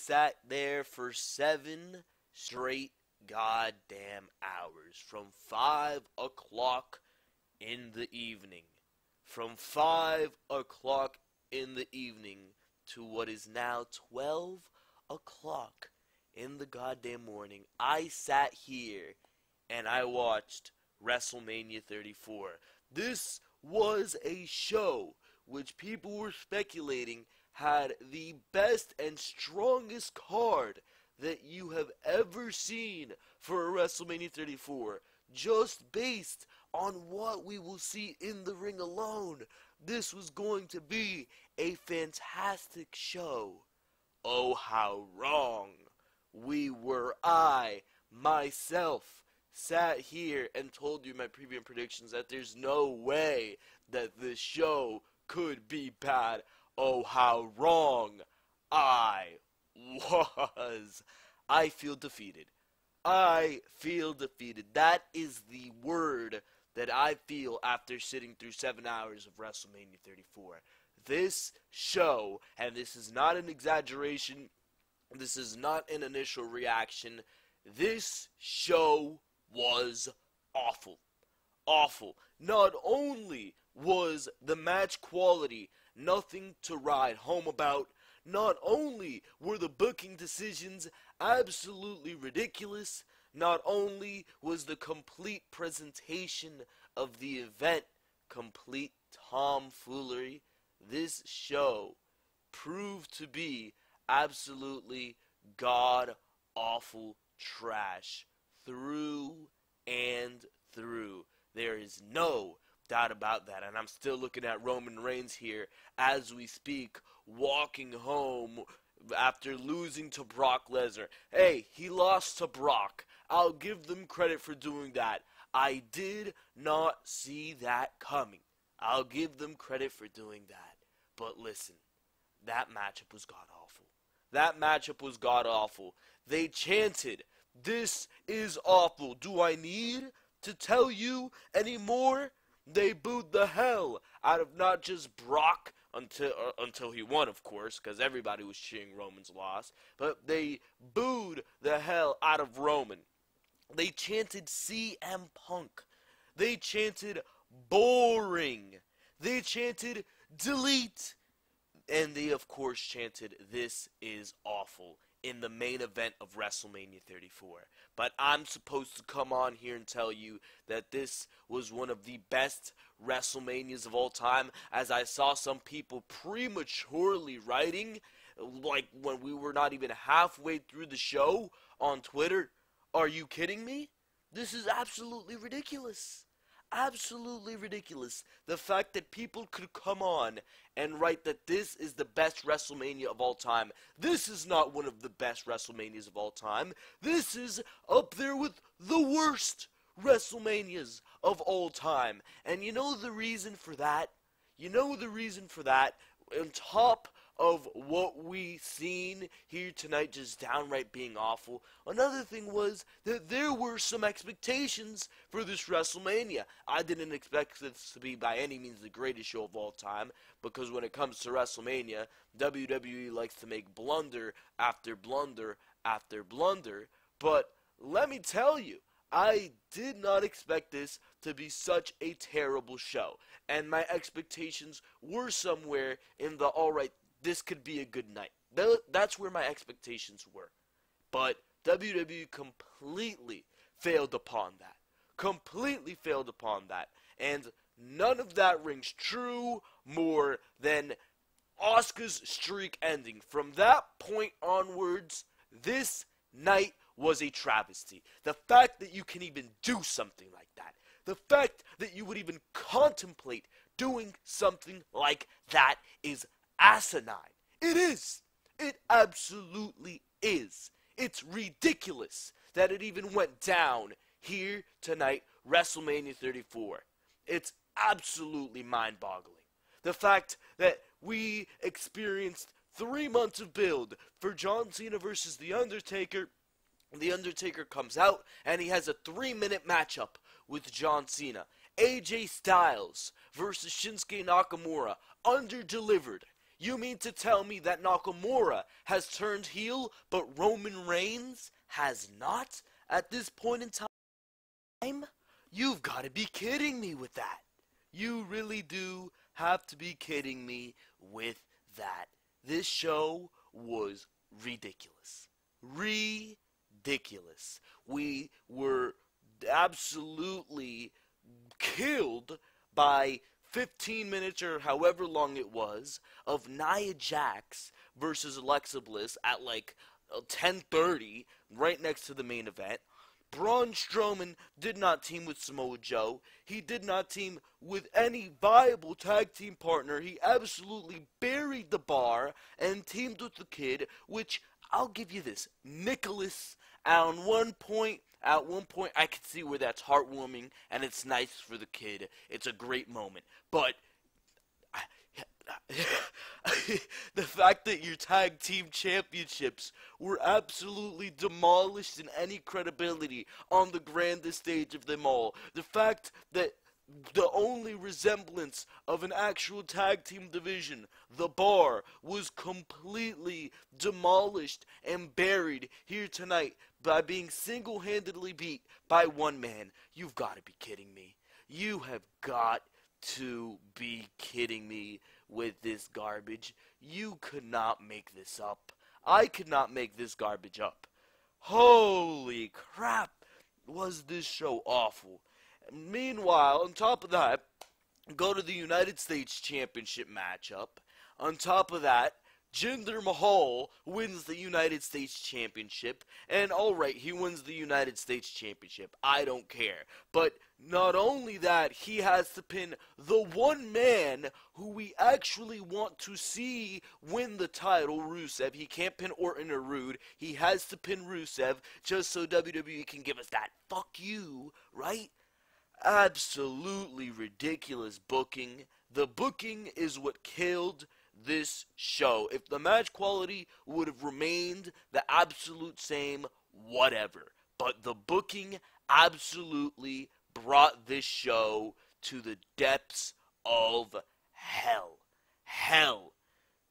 sat there for 7 straight goddamn hours from 5 o'clock in the evening. From 5 o'clock in the evening to what is now 12 o'clock in the goddamn morning. I sat here and I watched WrestleMania 34. This was a show which people were speculating had the best and strongest card that you have ever seen for a WrestleMania 34, just based on what we will see in the ring alone. This was going to be a fantastic show. Oh, how wrong we were. I, myself, sat here and told you in my previous predictions that there's no way that this show could be bad. Oh, how wrong I was. I feel defeated. I feel defeated. That is the word that I feel after sitting through 7 hours of WrestleMania 34. This show, and this is not an exaggeration, this is not an initial reaction, this show was awful. Awful. Not only was the match quality nothing to write home about, not only were the booking decisions absolutely ridiculous, not only was the complete presentation of the event complete tomfoolery, this show proved to be absolutely god-awful trash through and through. There is no doubt about that. And I'm still looking at Roman Reigns here as we speak, walking home after losing to Brock Lesnar. Hey, he lost to Brock. I'll give them credit for doing that. I did not see that coming. I'll give them credit for doing that. But listen, that matchup was god-awful. That matchup was god-awful. They chanted, "This is awful." Do I need to tell you anymore? They booed the hell out of not just Brock until he won, of course, because everybody was cheering Roman's loss, but they booed the hell out of Roman. They chanted CM Punk. They chanted boring. They chanted delete. And they, of course, chanted "This is awful" in the main event of WrestleMania 34. But I'm supposed to come on here and tell you that this was one of the best WrestleManias of all time, as I saw some people prematurely writing, like when we were not even halfway through the show on Twitter. Are you kidding me? This is absolutely ridiculous. Absolutely ridiculous. The fact that people could come on and write that this is the best WrestleMania of all time. This is not one of the best WrestleManias of all time. This is up there with the worst WrestleManias of all time. And you know the reason for that? You know the reason for that? On top of what we seen here tonight just downright being awful, another thing was that there were some expectations for this WrestleMania. I didn't expect this to be by any means the greatest show of all time, because when it comes to WrestleMania, WWE likes to make blunder after blunder after blunder. But let me tell you, I did not expect this to be such a terrible show, and my expectations were somewhere in the alright, this could be a good night. That's where my expectations were. But WWE completely failed upon that. Completely failed upon that. And none of that rings true more than Asuka's streak ending. From that point onwards, this night was a travesty. The fact that you can even do something like that. The fact that you would even contemplate doing something like that is asinine. It is. It absolutely is. It's ridiculous that it even went down here tonight, WrestleMania 34. It's absolutely mind-boggling. The fact that we experienced 3 months of build for John Cena versus The Undertaker. The Undertaker comes out and he has a 3-minute matchup with John Cena. AJ Styles versus Shinsuke Nakamura, under-delivered. You mean to tell me that Nakamura has turned heel, but Roman Reigns has not at this point in time? You've got to be kidding me with that. You really do have to be kidding me with that. This show was ridiculous. Ridiculous. We were absolutely killed by 15 minutes or however long it was of Nia Jax versus Alexa Bliss at like 10:30 right next to the main event. Braun Strowman did not team with Samoa Joe. He did not team with any viable tag team partner. He absolutely buried the bar and teamed with the Kid, which I'll give you this. Nicholas, at one point, I can see where that's heartwarming and it's nice for the Kid. It's a great moment. But the fact that your tag team championships were absolutely demolished in any credibility on the grandest stage of them all. The fact that the only resemblance of an actual tag team division, the Bar, was completely demolished and buried here tonight by being single-handedly beat by one man. You've got to be kidding me. You have got to be kidding me with this garbage. You could not make this up. I could not make this garbage up. Holy crap, was this show awful. Meanwhile, on top of that, go to the United States Championship matchup. On top of that, Jinder Mahal wins the United States Championship. And alright, he wins the United States Championship. I don't care. But not only that, he has to pin the one man who we actually want to see win the title, Rusev. He can't pin Orton or Rude. He has to pin Rusev just so WWE can give us that fuck you, right? Absolutely ridiculous booking. The booking is what killed this show. If the match quality would have remained the absolute same, whatever. But the booking absolutely brought this show to the depths of hell. Hell.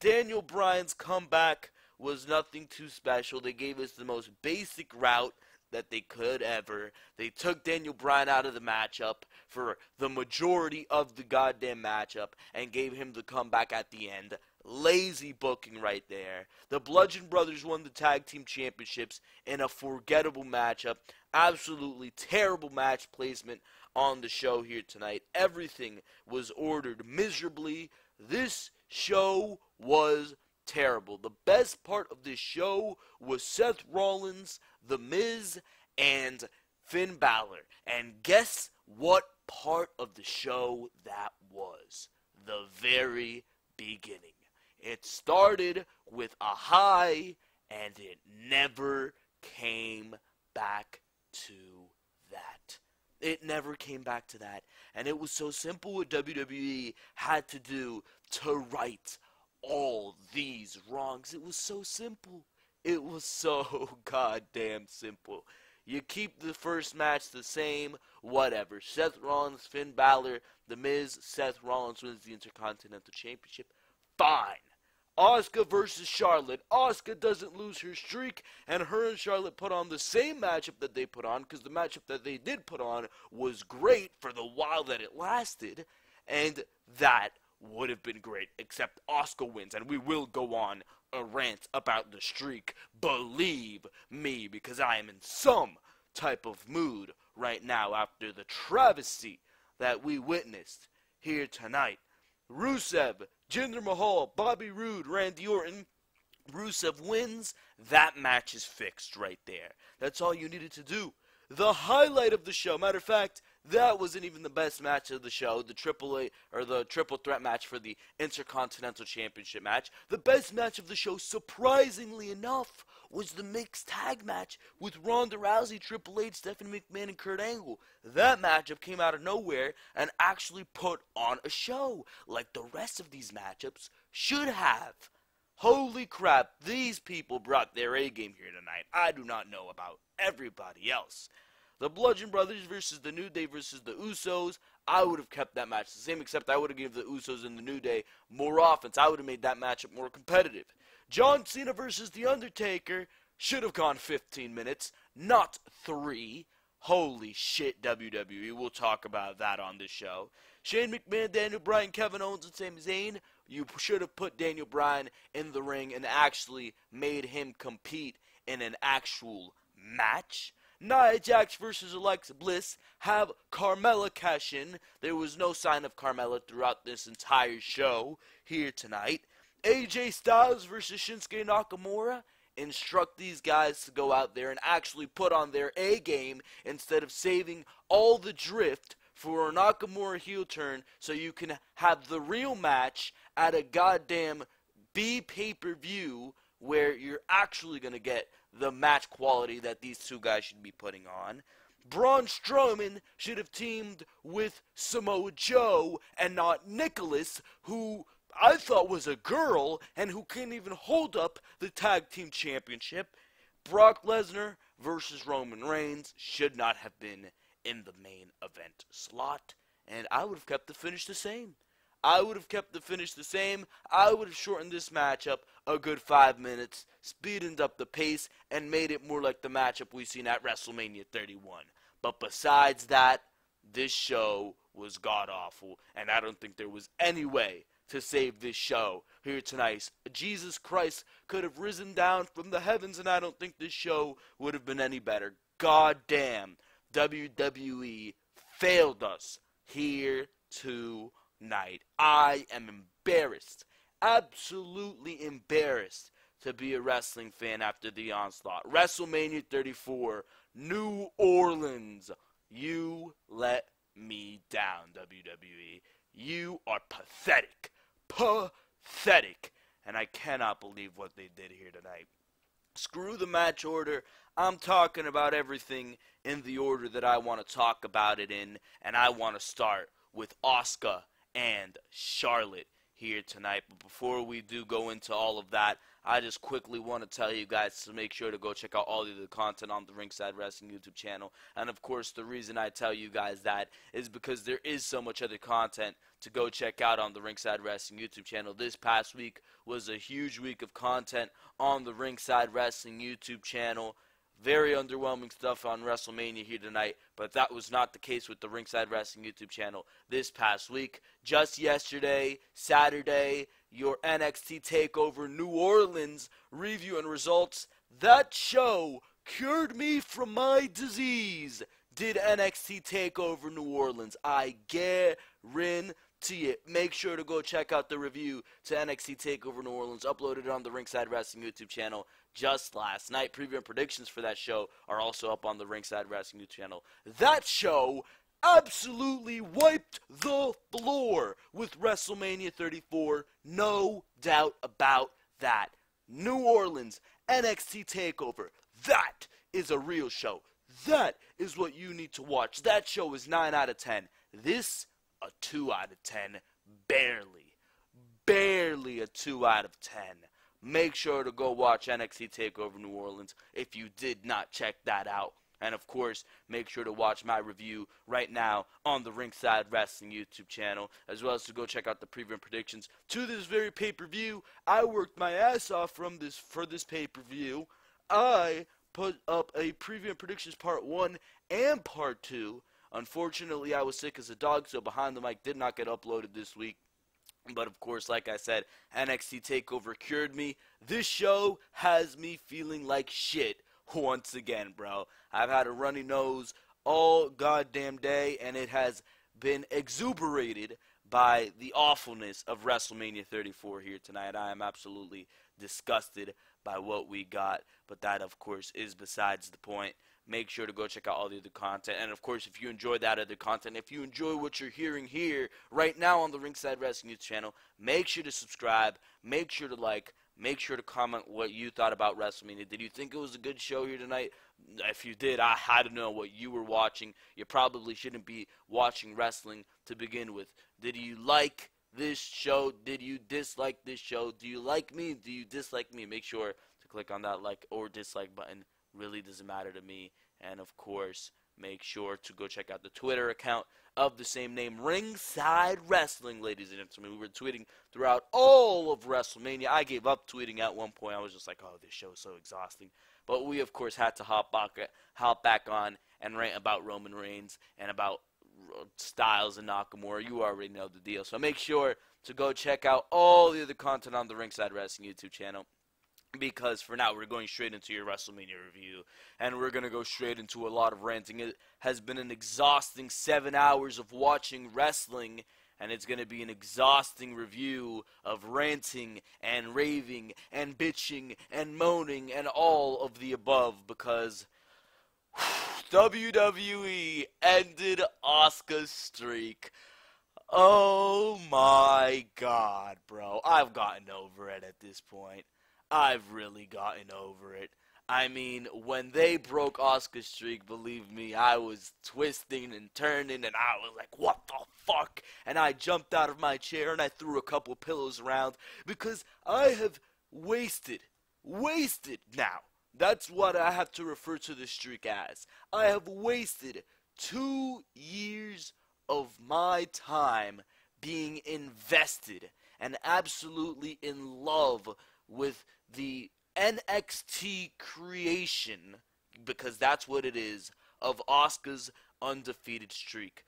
Daniel Bryan's comeback was nothing too special. They gave us the most basic route that they could ever. They took Daniel Bryan out of the matchup for the majority of the goddamn matchup and gave him the comeback at the end. Lazy booking right there. The Bludgeon Brothers won the tag team championships in a forgettable matchup. Absolutely terrible match placement on the show here tonight. Everything was ordered miserably. This show was terrible. The best part of this show was Seth Rollins, The Miz, and Finn Balor. And guess what part of the show that was? The very beginning. It started with a high, and it never came back to that. It never came back to that. And it was so simple what WWE had to do to right all these wrongs. It was so simple. It was so goddamn simple. You keep the first match the same, whatever. Seth Rollins, Finn Balor, The Miz, Seth Rollins wins the Intercontinental Championship. Fine. Asuka versus Charlotte. Asuka doesn't lose her streak, and her and Charlotte put on the same matchup that they put on, because the matchup that they did put on was great for the while that it lasted, and that would have been great, except Asuka wins, and we will go on a rant about the streak, believe me, because I am in some type of mood right now after the travesty that we witnessed here tonight. Rusev, Jinder Mahal, Bobby Roode, Randy Orton. Rusev wins. That match is fixed right there. That's all you needed to do. The highlight of the show, matter of fact, that wasn't even the best match of the show, the triple threat match for the Intercontinental Championship match. The best match of the show, surprisingly enough, was the mixed tag match with Ronda Rousey, Triple H, Stephanie McMahon, and Kurt Angle. That matchup came out of nowhere and actually put on a show, like the rest of these matchups should have. Holy crap, these people brought their A game here tonight. I do not know about everybody else, The Bludgeon Brothers versus the New Day versus the Usos, I would have kept that match the same, except I would have given the Usos and the New Day more offense. I would have made that matchup more competitive. John Cena versus The Undertaker should have gone 15 minutes, not 3. Holy shit, WWE. We'll talk about that on this show. Shane McMahon, Daniel Bryan, Kevin Owens, and Sami Zayn. You should have put Daniel Bryan in the ring and actually made him compete in an actual match. Nia Jax versus Alexa Bliss. Have Carmella cash in. There was no sign of Carmella throughout this entire show here tonight. AJ Styles versus Shinsuke Nakamura. Instruct these guys to go out there and actually put on their A game instead of saving all the drift for a Nakamura heel turn so you can have the real match at a goddamn B pay-per-view where you're actually going to get the match quality that these two guys should be putting on. Braun Strowman should have teamed with Samoa Joe and not Nicholas, who I thought was a girl and who can't even hold up the tag team championship. Brock Lesnar versus Roman Reigns should not have been in the main event slot, and I would have kept the finish the same. I would have shortened this matchup a good 5 minutes, speeded up the pace, and made it more like the matchup we've seen at WrestleMania 31. But besides that, this show was god-awful, and I don't think there was any way to save this show here tonight. Jesus Christ could have risen down from the heavens, and I don't think this show would have been any better. God damn, WWE failed us here tonight. I am embarrassed, absolutely embarrassed to be a wrestling fan after the onslaught. WrestleMania 34, New Orleans. You let me down, WWE. You are pathetic. Pathetic. And I cannot believe what they did here tonight. Screw the match order. I'm talking about everything in the order that I want to talk about it in. And I want to start with Asuka and Charlotte here tonight. But before we do go into all of that, I just quickly want to tell you guys to make sure to go check out all of the content on the Ringside Wrestling YouTube channel. And of course, the reason I tell you guys that is because there is so much other content to go check out on the Ringside Wrestling YouTube channel. This past week was a huge week of content on the Ringside Wrestling YouTube channel. Very underwhelming stuff on WrestleMania here tonight, but that was not the case with the Ringside Wrestling YouTube channel this past week. Just yesterday, Saturday, your NXT TakeOver New Orleans review and results. That show cured me from my disease. Did NXT TakeOver New Orleans. I guarantee it. Make sure to go check out the review to NXT TakeOver New Orleans, uploaded on the Ringside Wrestling YouTube channel just last night. Preview and predictions for that show are also up on the Ringside Wrestling YouTube channel. That show absolutely wiped the floor with WrestleMania 34. No doubt about that. New Orleans, NXT TakeOver. That is a real show. That is what you need to watch. That show is 9 out of 10. This, a 2 out of 10. Barely. Barely a 2 out of 10. Make sure to go watch NXT TakeOver New Orleans if you did not check that out. And of course, make sure to watch my review right now on the Ringside Wrestling YouTube channel, as well as to go check out the preview and predictions to this very pay-per-view. I worked my ass off for this pay-per-view. I put up a preview and predictions part 1 and part 2. Unfortunately, I was sick as a dog, so Behind the Mic did not get uploaded this week. But of course, like I said, NXT TakeOver cured me. This show has me feeling like shit once again, bro. I've had a runny nose all goddamn day, and it has been exuberated by the awfulness of WrestleMania 34 here tonight. I am absolutely disgusted by what we got, but that, of course, is besides the point. Make sure to go check out all the other content. And, of course, if you enjoy that other content, if you enjoy what you're hearing here right now on the Ringside Wrestling YouTube channel, make sure to subscribe, make sure to like, make sure to comment what you thought about WrestleMania. Did you think it was a good show here tonight? If you did, I don't know what you were watching. You probably shouldn't be watching wrestling to begin with. Did you like this show? Did you dislike this show? Do you like me? Do you dislike me? Make sure to click on that like or dislike button. Really doesn't matter to me. And of course, make sure to go check out the Twitter account of the same name, Ringside Wrestling, ladies and gentlemen. We were tweeting throughout all of WrestleMania. I gave up tweeting at one point. I was just like, oh, this show is so exhausting. But we, of course, had to hop back on and rant about Roman Reigns and about Styles and Nakamura. You already know the deal. So make sure to go check out all the other content on the Ringside Wrestling YouTube channel. Because for now, we're going straight into your WrestleMania review. And we're going to go straight into a lot of ranting. It has been an exhausting 7 hours of watching wrestling. And it's going to be an exhausting review of ranting and raving and bitching and moaning and all of the above. Because WWE ended Asuka's streak. Oh my god, bro. I've gotten over it at this point. I've really gotten over it. I mean, when they broke Asuka's streak, believe me, I was twisting and turning, and I was like, what the fuck? And I jumped out of my chair, and I threw a couple pillows around, because I have wasted now. That's what I have to refer to the streak as. I have wasted 2 years of my time being invested and absolutely in love with the NXT creation, because that's what it is, of Asuka's undefeated streak.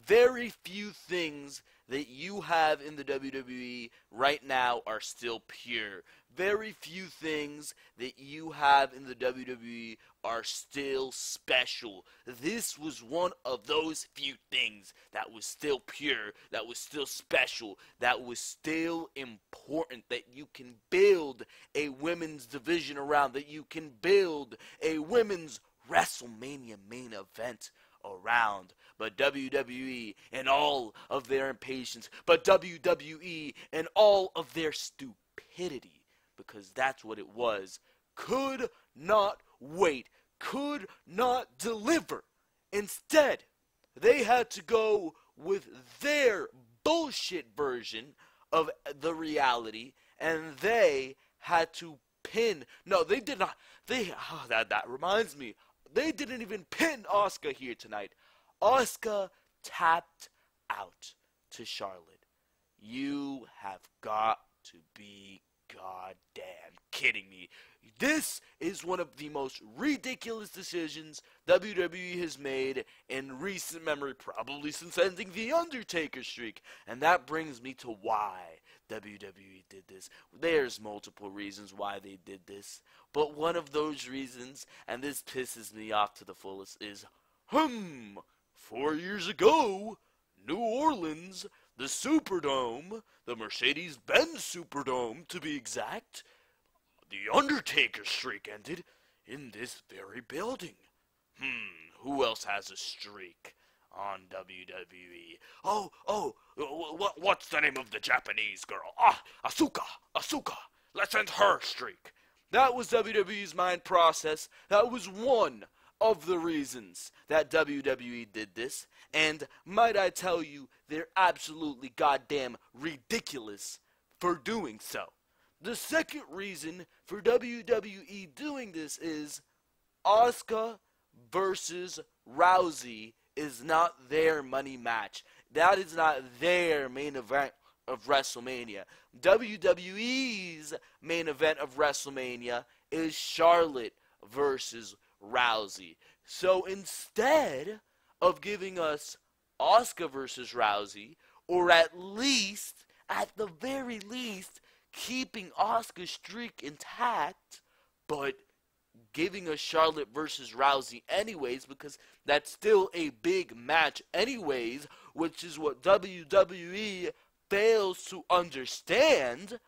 Very few things that you have in the WWE right now are still pure. Very few things that you have in the WWE are still special. This was one of those few things that was still pure, that was still special, that was still important, that you can build a women's division around, that you can build a women's WrestleMania main event around. But WWE and all of their impatience, but WWE and all of their stupidity, because that's what it was, could not wait, could not deliver. Instead, they had to go with their bullshit version of the reality, and they had to pin. No, they did not. That reminds me. They didn't even pin Asuka here tonight. Asuka tapped out to Charlotte. You have got to be goddamn kidding me. This is one of the most ridiculous decisions WWE has made in recent memory, probably since ending the Undertaker streak. And that brings me to why WWE did this. There's multiple reasons why they did this, but one of those reasons, and this pisses me off to the fullest, is 4 years ago, New Orleans, the Superdome, the Mercedes-Benz Superdome to be exact, the Undertaker streak ended in this very building. Who else has a streak on WWE? What's the name of the Japanese girl? Asuka. Let's end her streak. That was WWE's mind process. That was one of the reasons that WWE did this, and might I tell you, they're absolutely goddamn ridiculous for doing so. The second reason for WWE doing this is Asuka versus Rousey is not their money match. That is not their main event of WrestleMania. WWE's main event of WrestleMania is Charlotte versus Rousey. So instead of giving us Asuka versus Rousey, or at the very least, keeping Asuka's streak intact, but giving us Charlotte versus Rousey anyways, because that's still a big match anyways, which is what WWE fails to understand.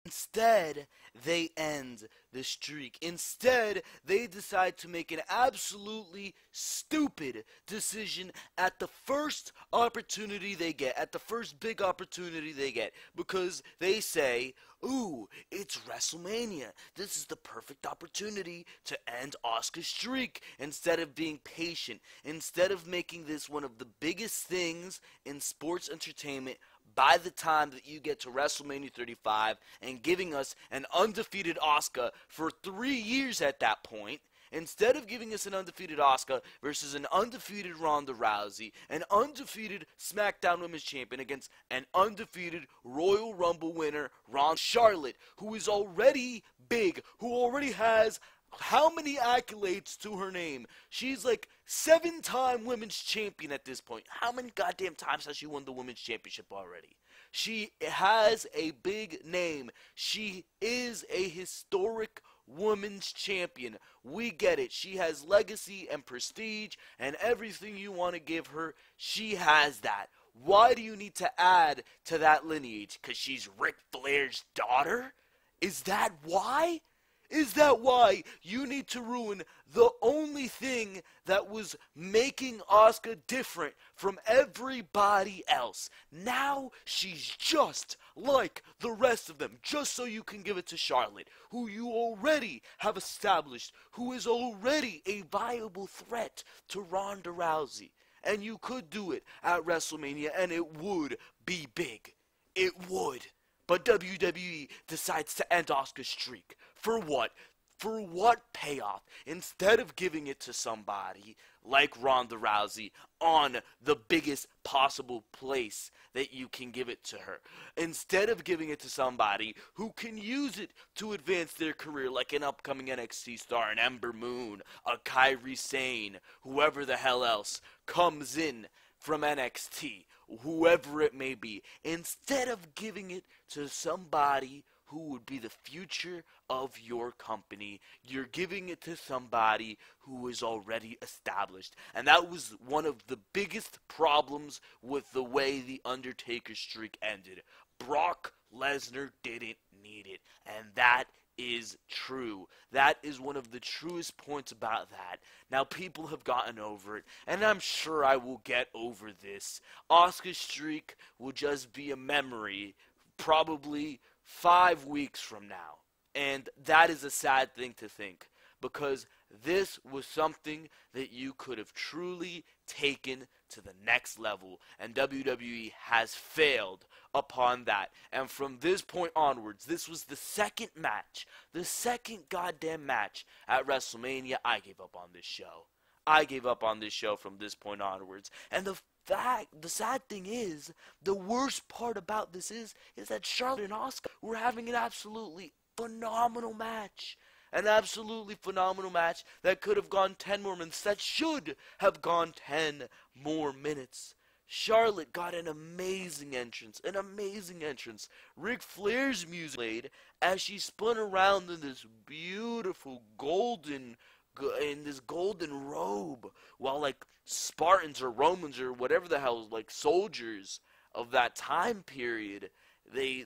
Instead, they end the streak. Instead, they decide to make an absolutely stupid decision at the first opportunity they get, at the first big opportunity they get, because they say, ooh, it's WrestleMania. This is the perfect opportunity to end Asuka's streak. Instead of being patient, instead of making this one of the biggest things in sports entertainment by the time that you get to WrestleMania 35 and giving us an undefeated Asuka for 3 years at that point, Instead of giving us an undefeated Asuka versus an undefeated Ronda Rousey, an undefeated SmackDown Women's Champion against an undefeated Royal Rumble winner, Charlotte, who is already big, who already has how many accolades to her name? She's like 7-time women's champion at this point. How many goddamn times has she won the women's championship already? She has a big name. She is a historic women's champion. We get it. She has legacy and prestige and everything you want to give her. She has that. Why do you need to add to that lineage? Because she's Ric Flair's daughter? Is that why? Is that why you need to ruin the only thing that was making Asuka different from everybody else? Now she's just like the rest of them, just so you can give it to Charlotte, who you already have established, who is already a viable threat to Ronda Rousey. And you could do it at WrestleMania, and it would be big. It would. But WWE decides to end Asuka's streak. For what? For what payoff? Instead of giving it to somebody like Ronda Rousey on the biggest possible place that you can give it to her. Instead of giving it to somebody who can use it to advance their career, like an upcoming NXT star, an Ember Moon, a Kairi Sane, whoever the hell else comes in from NXT, whoever it may be, instead of giving it to somebody who would be the future of your company, you're giving it to somebody who is already established. And that was one of the biggest problems with the way the Undertaker streak ended. Brock Lesnar didn't need it, and that is true. That is one of the truest points about that. Now, people have gotten over it, and I'm sure I will get over this. Asuka's streak will just be a memory, probably 5 weeks from now. And that is a sad thing to think, because this was something that you could have truly taken to the next level, and WWE has failed upon that. And from this point onwards, this was the second match, the second goddamn match at WrestleMania. I gave up on this show. I gave up on this show from this point onwards. And the sad thing is, the worst part about this is that Charlotte and Asuka were having an absolutely phenomenal match. An absolutely phenomenal match that could have gone 10 more minutes. That should have gone 10 more minutes. Charlotte got an amazing entrance. An amazing entrance. Ric Flair's music played as she spun around in this beautiful golden robe, while like Spartans or Romans or whatever the hell, like soldiers of that time period, they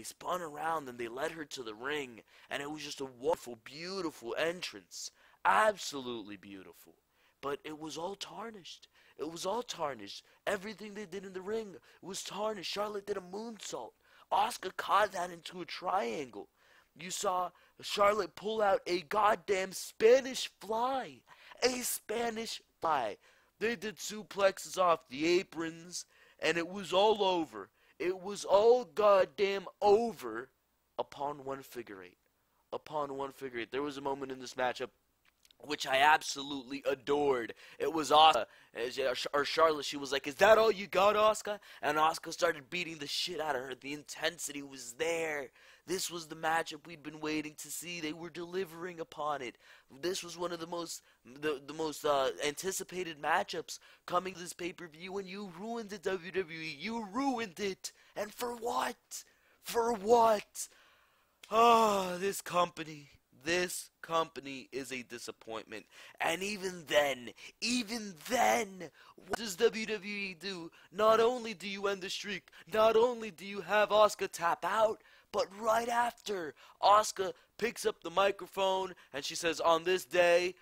spun around and they led her to the ring, and it was just a wonderful, beautiful entrance. Absolutely beautiful. But it was all tarnished. It was all tarnished. Everything they did in the ring was tarnished. Charlotte did a moonsault. Asuka caught that into a triangle. You saw Charlotte pull out a goddamn Spanish fly. A Spanish fly. They did suplexes off the aprons, and it was all over. It was all goddamn over upon one figure eight. Upon one figure eight. There was a moment in this matchup which I absolutely adored. It was Asuka, or Charlotte. She was like, "Is that all you got, Asuka?" And Asuka started beating the shit out of her. The intensity was there. This was the matchup we'd been waiting to see. They were delivering upon it. This was one of the most anticipated matchups coming to this pay-per-view, and you ruined it, WWE. You ruined it. And for what? For what? Ah, this company is a disappointment. And even then, what does WWE do? Not only do you end the streak, not only do you have Asuka tap out, but right after, Asuka picks up the microphone and she says, "On this day,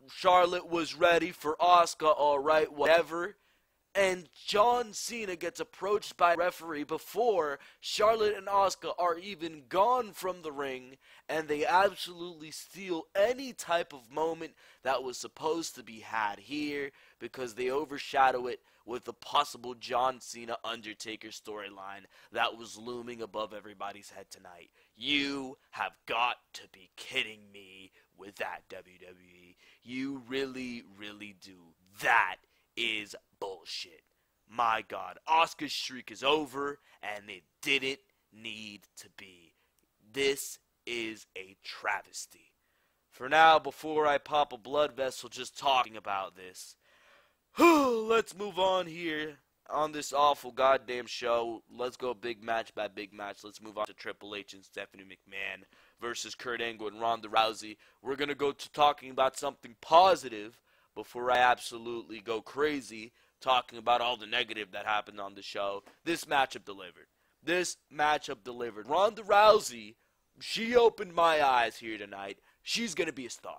Charlotte was ready for Asuka, alright, whatever." And John Cena gets approached by a referee before Charlotte and Asuka are even gone from the ring, and they absolutely steal any type of moment that was supposed to be had here because they overshadow it with the possible John Cena Undertaker storyline that was looming above everybody's head tonight. You have got to be kidding me with that, WWE. You really, really do. That is bullshit. My God, Asuka's streak is over, and it didn't need to be. This is a travesty. For now, before I pop a blood vessel just talking about this, let's move on here on this awful goddamn show. Let's go big match by big match. Let's move on to Triple H and Stephanie McMahon versus Kurt Angle and Ronda Rousey. We're going to go to talking about something positive before I absolutely go crazy talking about all the negative that happened on the show. This matchup delivered. This matchup delivered. Ronda Rousey, she opened my eyes here tonight. She's going to be a star.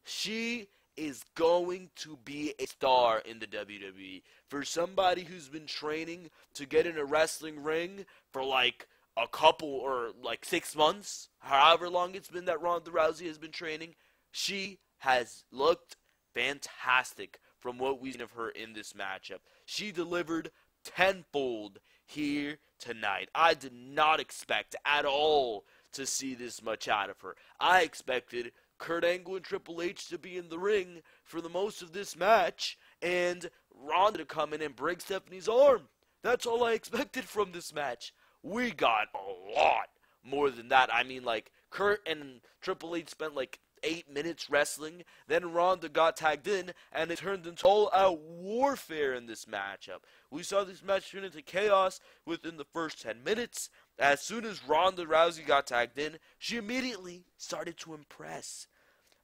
She is going to be a star in the WWE. For somebody who's been training to get in a wrestling ring for like a couple or like 6 months, however long it's been that Ronda Rousey has been training, she has looked fantastic from what we've seen of her in this matchup. She delivered tenfold here tonight. I did not expect at all to see this much out of her. I expected Kurt Angle and Triple H to be in the ring for the most of this match and Ronda to come in and break Stephanie's arm. That's all I expected from this match. We got a lot more than that. I mean, like, Kurt and Triple H spent like 8 minutes wrestling, then Ronda got tagged in, and it turned into all-out warfare in this matchup. We saw this match turn into chaos within the first 10 minutes. As soon as Ronda Rousey got tagged in, she immediately started to impress.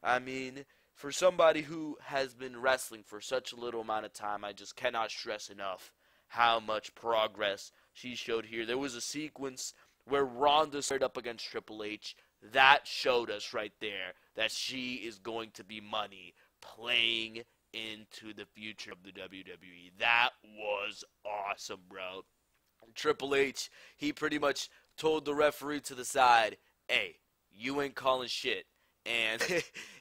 I mean, for somebody who has been wrestling for such a little amount of time, I just cannot stress enough how much progress she showed here. There was a sequence where Ronda started up against Triple H. That showed us right there that she is going to be money playing into the future of the WWE. That was awesome, bro. Triple H, he pretty much told the referee to the side, hey, you ain't calling shit. And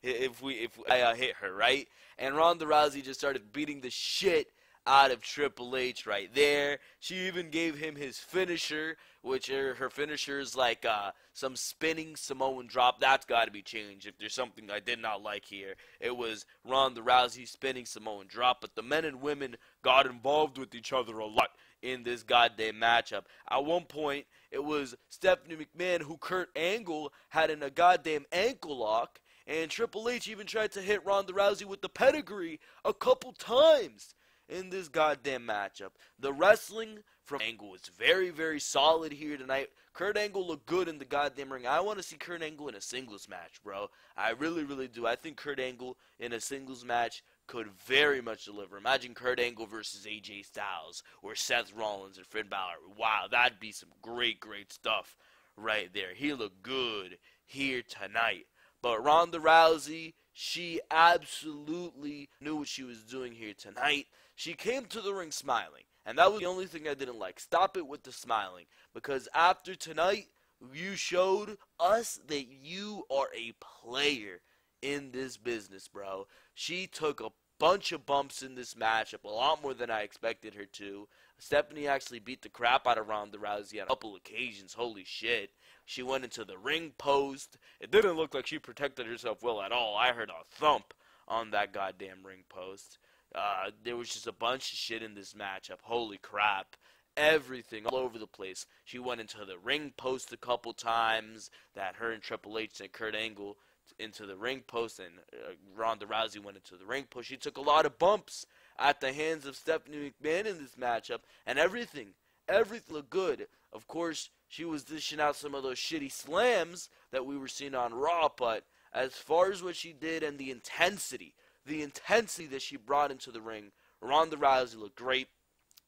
if I hit her, right? And Ronda Rousey just started beating the shit out of Triple H right there. She even gave him his finisher, which her finisher is like some spinning Samoan drop. That's got to be changed. If there's something I did not like here, it was Ronda Rousey spinning Samoan drop. But the men and women got involved with each other a lot in this goddamn matchup. At one point, it was Stephanie McMahon who Kurt Angle had in a goddamn ankle lock, and Triple H even tried to hit Ronda Rousey with the pedigree a couple times in this goddamn matchup. The wrestling from Angle is very, very solid here tonight. Kurt Angle looked good in the goddamn ring. I want to see Kurt Angle in a singles match, bro. I really, really do. I think Kurt Angle in a singles match could very much deliver. Imagine Kurt Angle versus AJ Styles or Seth Rollins and Finn Balor. Wow, that'd be some great, great stuff right there. He looked good here tonight. But Ronda Rousey, she absolutely knew what she was doing here tonight. She came to the ring smiling, and that was the only thing I didn't like. Stop it with the smiling, because after tonight, you showed us that you are a player in this business, bro. She took a bunch of bumps in this matchup, a lot more than I expected her to. Stephanie actually beat the crap out of Ronda Rousey on a couple occasions. Holy shit. She went into the ring post. It didn't look like she protected herself well at all. I heard a thump on that goddamn ring post. There was just a bunch of shit in this matchup. Holy crap. Everything all over the place. She went into the ring post a couple times. That her and Triple H and Kurt Angle into the ring post, and Ronda Rousey went into the ring post. She took a lot of bumps at the hands of Stephanie McMahon in this matchup, and everything looked good. Of course, she was dishing out some of those shitty slams that we were seeing on Raw, but as far as what she did and the intensity that she brought into the ring, Ronda Rousey looked great.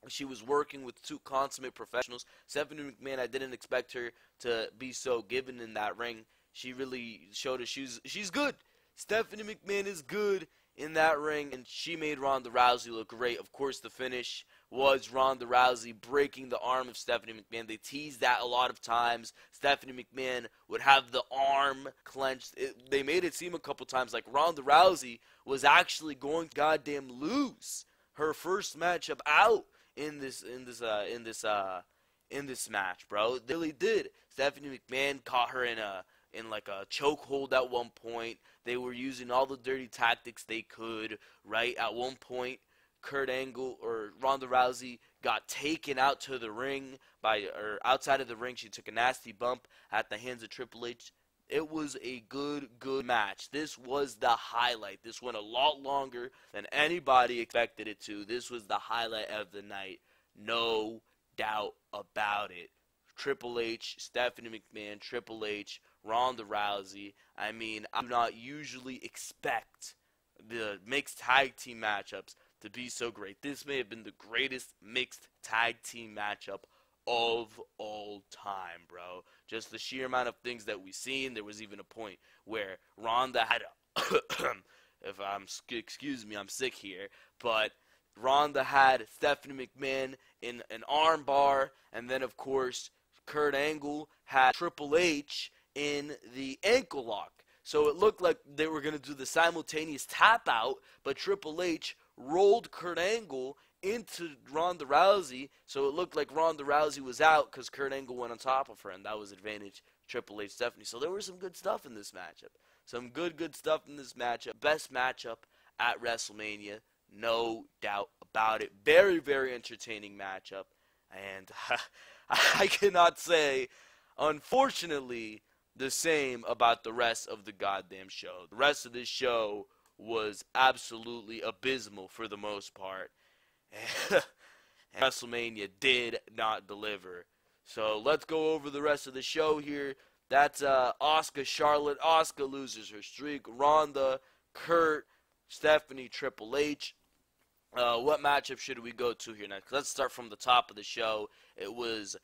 She was working with two consummate professionals. Stephanie McMahon, I didn't expect her to be so given in that ring. She really showed us she's good. Stephanie McMahon is good in that ring, and she made Ronda Rousey look great. Of course, the finish was Ronda Rousey breaking the arm of Stephanie McMahon. They teased that a lot of times. Stephanie McMahon would have the arm clenched. They made it seem a couple times like Ronda Rousey was actually going to goddamn lose her first matchup out in this match, bro. They really did. Stephanie McMahon caught her in like a chokehold at one point. They were using all the dirty tactics they could, right? At one point, Kurt Angle or Ronda Rousey got taken out to the ring or outside of the ring. She took a nasty bump at the hands of Triple H. It was a good match. This was the highlight. This went a lot longer than anybody expected it to. This was the highlight of the night. No doubt about it. Triple H, Stephanie McMahon, Triple H, Ronda Rousey. I mean, I do not usually expect the mixed tag team matchups to be so great. This may have been the greatest mixed tag team matchup of all time, bro. Just the sheer amount of things that we've seen. There was even a point where Ronda had excuse me, I'm sick here, but Ronda had Stephanie McMahon in an arm bar, and then of course Kurt Angle had Triple H in the ankle lock. So it looked like they were going to do the simultaneous tap out, but Triple H rolled Kurt Angle into Ronda Rousey, so it looked like Ronda Rousey was out because Kurt Angle went on top of her, and that was advantage Triple H Stephanie. So there was some good stuff in this matchup. Some good stuff in this matchup. Best matchup at WrestleMania, no doubt about it. Very entertaining matchup, and I cannot say, unfortunately, the same about the rest of the goddamn show. The rest of this show was absolutely abysmal for the most part. And WrestleMania did not deliver. So let's go over the rest of the show here. That's Asuka, Charlotte. Asuka loses her streak. Ronda, Kurt, Stephanie, Triple H. What matchup should we go to here next? Let's start from the top of the show. It was,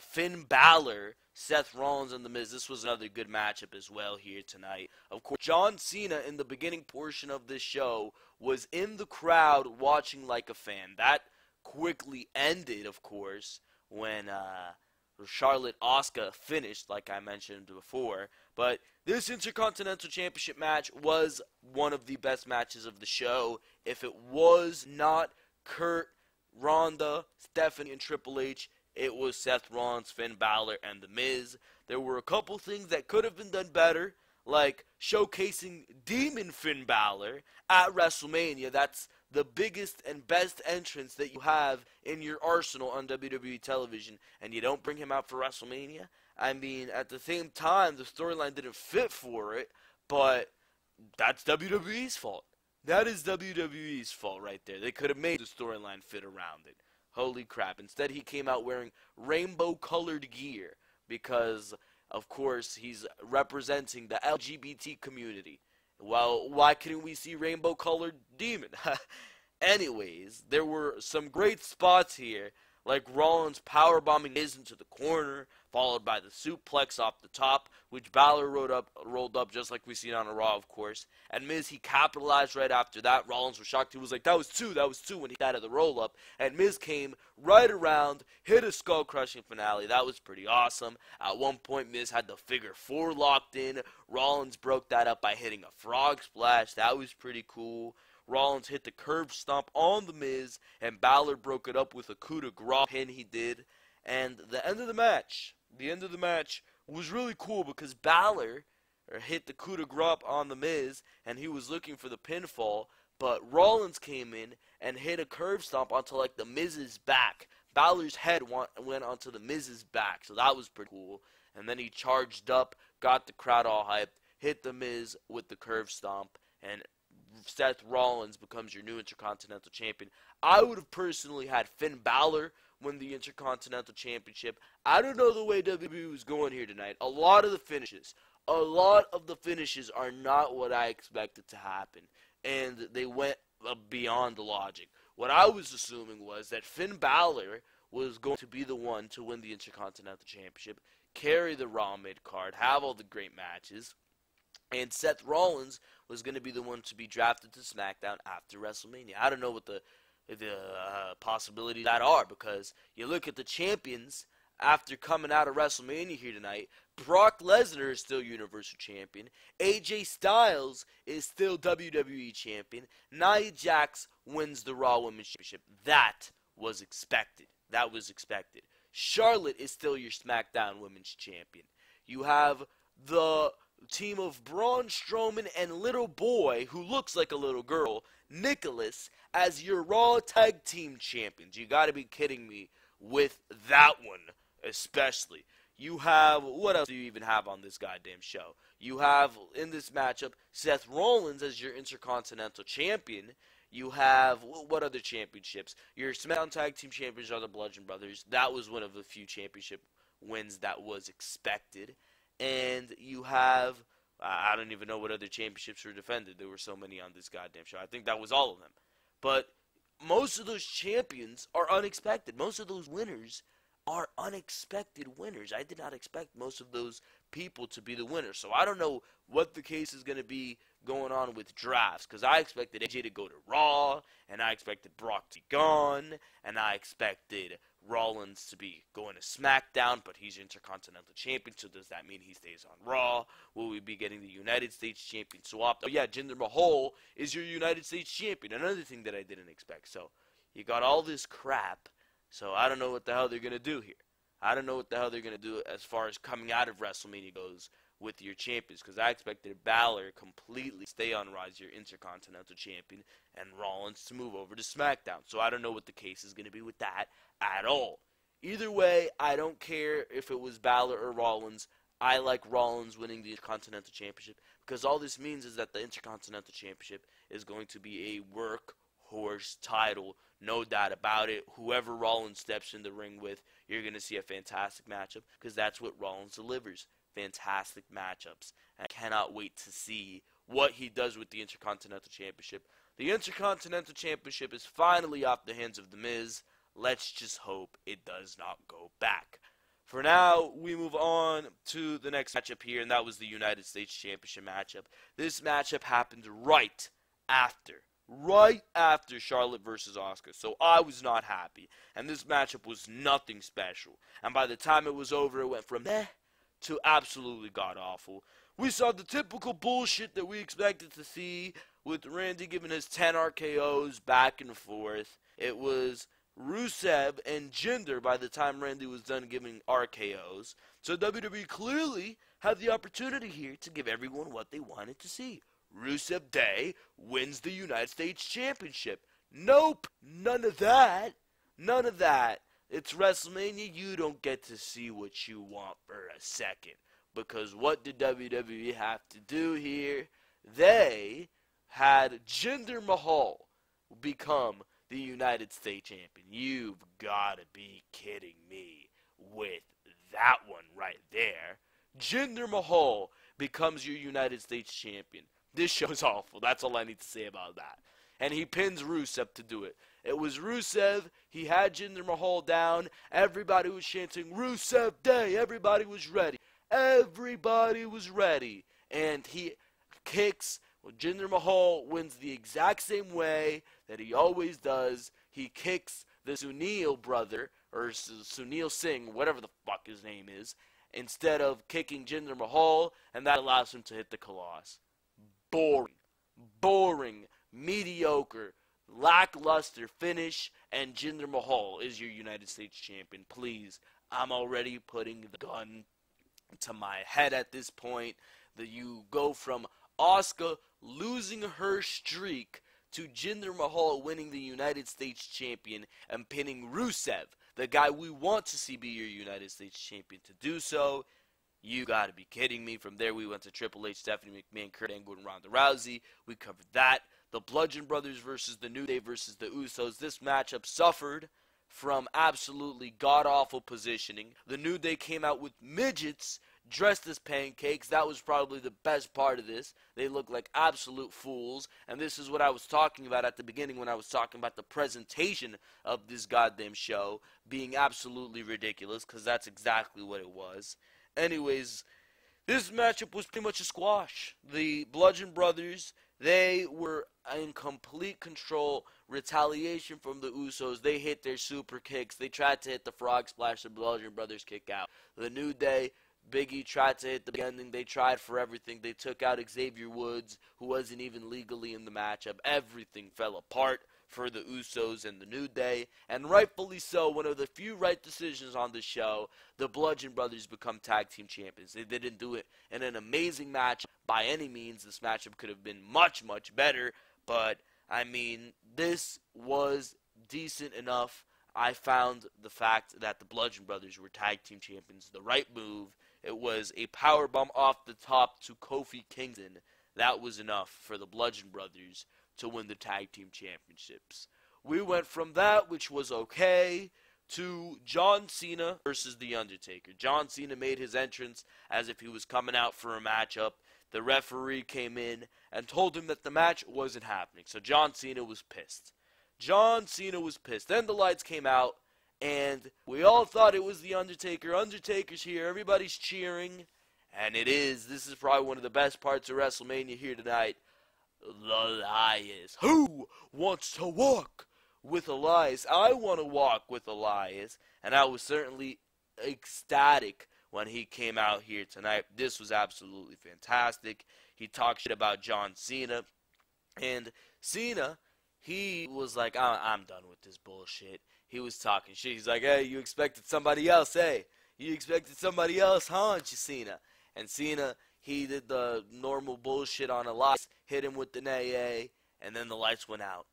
Finn Balor, Seth Rollins, and The Miz. This was another good matchup as well here tonight. Of course, John Cena in the beginning portion of this show was in the crowd watching like a fan. That quickly ended, of course, when Charlotte Asuka finished, like I mentioned before. But this Intercontinental Championship match was one of the best matches of the show. If it was not Kurt, Ronda, Stephanie, and Triple H, it was Seth Rollins, Finn Balor, and The Miz. There were a couple things that could have been done better, like showcasing Demon Finn Balor at WrestleMania. That's the biggest and best entrance that you have in your arsenal on WWE television, and you don't bring him out for WrestleMania? I mean, at the same time, the storyline didn't fit for it, but that's WWE's fault. That is WWE's fault right there. They could have made the storyline fit around it. Holy crap. Instead, he came out wearing rainbow-colored gear because, of course, he's representing the LGBT community. Well, why couldn't we see rainbow-colored Demon? Anyways, there were some great spots here, like Rollins powerbombing Miz into the corner, followed by the suplex off the top, which Balor rolled up just like we seen on a Raw, of course. And Miz, he capitalized right after that. Rollins was shocked. He was like, that was two when he got out of the roll-up. And Miz came right around, hit a skull-crushing finale. That was pretty awesome. At one point, Miz had the figure four locked in. Rollins broke that up by hitting a frog splash. That was pretty cool. Rollins hit the curb stomp on The Miz, and Balor broke it up with a coup de grace pin he did. And the end of the match was really cool because Balor hit the coup de grace on The Miz, and he was looking for the pinfall, but Rollins came in and hit a curb stomp onto like The Miz's back. Balor's head went onto The Miz's back, so that was pretty cool. And then he charged up, got the crowd all hyped, hit The Miz with the curb stomp, and Seth Rollins becomes your new Intercontinental Champion. I would have personally had Finn Balor win the Intercontinental Championship. I don't know the way WWE was going here tonight. A lot of the finishes are not what I expected to happen, and they went beyond the logic. What I was assuming was that Finn Balor was going to be the one to win the Intercontinental Championship, carry the Raw mid-card, have all the great matches, and Seth Rollins was going to be the one to be drafted to SmackDown after WrestleMania. I don't know what the the possibilities that are, because you look at the champions after coming out of WrestleMania here tonight. Brock Lesnar is still Universal Champion. AJ Styles is still WWE Champion. Nia Jax wins the Raw Women's Championship. That was expected. That was expected. Charlotte is still your SmackDown Women's Champion. You have the team of Braun Strowman and little boy, who looks like a little girl, Nicholas, as your Raw Tag Team Champions. You gotta be kidding me with that one, especially. You have, what else do you even have on this goddamn show? You have, in this matchup, Seth Rollins as your Intercontinental Champion. You have, what other championships? Your SmackDown Tag Team Champions are the Bludgeon Brothers. That was one of the few championship wins that was expected. And you have, I don't even know what other championships were defended. There were so many on this goddamn show. I think that was all of them. But most of those champions are unexpected. Most of those winners are unexpected winners. I did not expect most of those people to be the winners. So I don't know what the case is going to be going on with drafts, because I expected AJ to go to Raw, and I expected Brock to be gone, and I expected Rollins to be going to SmackDown, but he's Intercontinental Champion, so does that mean he stays on Raw? Will we be getting the United States Champion swapped? Oh yeah, Jinder Mahal is your United States Champion. Another thing that I didn't expect. So you got all this crap. So I don't know what the hell they're going to do here. I don't know what the hell they're going to do as far as coming out of WrestleMania goes with your champions, because I expected Balor completely stay on Raw as your Intercontinental Champion and Rollins to move over to SmackDown. So I don't know what the case is going to be with that at all. Either way, I don't care if it was Balor or Rollins. I like Rollins winning the Intercontinental Championship, because all this means is that the Intercontinental Championship is going to be a workhorse title. No doubt about it. Whoever Rollins steps in the ring with, you're going to see a fantastic matchup, because that's what Rollins delivers. Fantastic matchups. And I cannot wait to see what he does with the Intercontinental Championship. The Intercontinental Championship is finally off the hands of The Miz. Let's just hope it does not go back. For now, we move on to the next matchup here, and that was the United States Championship matchup. This matchup happened right after Charlotte versus Asuka. So I was not happy. And this matchup was nothing special. And by the time it was over, it went from meh to absolutely god-awful. We saw the typical bullshit that we expected to see, with Randy giving his 10 RKOs back and forth. It was Rusev and Jinder by the time Randy was done giving RKOs. So WWE clearly had the opportunity here to give everyone what they wanted to see. Rusev Day wins the United States Championship. Nope, none of that. None of that. It's WrestleMania. You don't get to see what you want for a second. Because what did WWE have to do here? They had Jinder Mahal become the United States Champion. You've got to be kidding me with that one right there. Jinder Mahal becomes your United States Champion. This show is awful. That's all I need to say about that. And he pins Rusev to do it. It was Rusev. He had Jinder Mahal down. Everybody was chanting, Rusev Day. Everybody was ready. Everybody was ready. And he kicks. Well, Jinder Mahal wins the exact same way that he always does. He kicks the Sunil brother, or Sunil Singh, whatever the fuck his name is, instead of kicking Jinder Mahal, and that allows him to hit the Colossus. Boring, mediocre, lackluster finish, and Jinder Mahal is your United States Champion. Please, I'm already putting the gun to my head at this point, that you go from Asuka losing her streak to Jinder Mahal winning the United States Champion and pinning Rusev, the guy we want to see be your United States Champion, to do so. You gotta be kidding me. From there, we went to Triple H, Stephanie McMahon, Kurt Angle, and Ronda Rousey. We covered that. The Bludgeon Brothers versus the New Day versus the Usos. This matchup suffered from absolutely god-awful positioning. The New Day came out with midgets dressed as pancakes. That was probably the best part of this. They looked like absolute fools. And this is what I was talking about at the beginning when I was talking about the presentation of this goddamn show being absolutely ridiculous, because that's exactly what it was. Anyways, this matchup was pretty much a squash. The Bludgeon Brothers, they were in complete control. Retaliation from the Usos. They hit their super kicks. They tried to hit the frog splash. The Bludgeon Brothers kick out. The New Day, Big E tried to hit the ending. They tried for everything. They took out Xavier Woods, who wasn't even legally in the matchup. Everything fell apart for the Usos and the New Day, and rightfully so. One of the few right decisions on the show. The Bludgeon Brothers become tag team champions. They didn't do it in an amazing match by any means. This matchup could have been much, much better, but I mean, this was decent enough. I found the fact that the Bludgeon Brothers were tag team champions the right move. It was a powerbomb off the top to Kofi Kingston. That was enough for the Bludgeon Brothers to win the tag team championships. We went from that, which was okay, to John Cena versus The Undertaker. John Cena made his entrance as if he was coming out for a matchup. The referee came in and told him that the match wasn't happening. So John Cena was pissed. John Cena was pissed. Then the lights came out, and we all thought it was The Undertaker. Undertaker's here. Everybody's cheering. And it is. This is probably one of the best parts of WrestleMania here tonight. The Elias. Who wants to walk with Elias? I want to walk with Elias. And I was certainly ecstatic when he came out here tonight. This was absolutely fantastic. He talked shit about John Cena. And Cena, he was like, I'm done with this bullshit. He was talking shit. He's like, hey, you expected somebody else, hey? You expected somebody else, huh, aren't you, Cena? And Cena, he did the normal bullshit on Elias, hit him with the nay, and then the lights went out.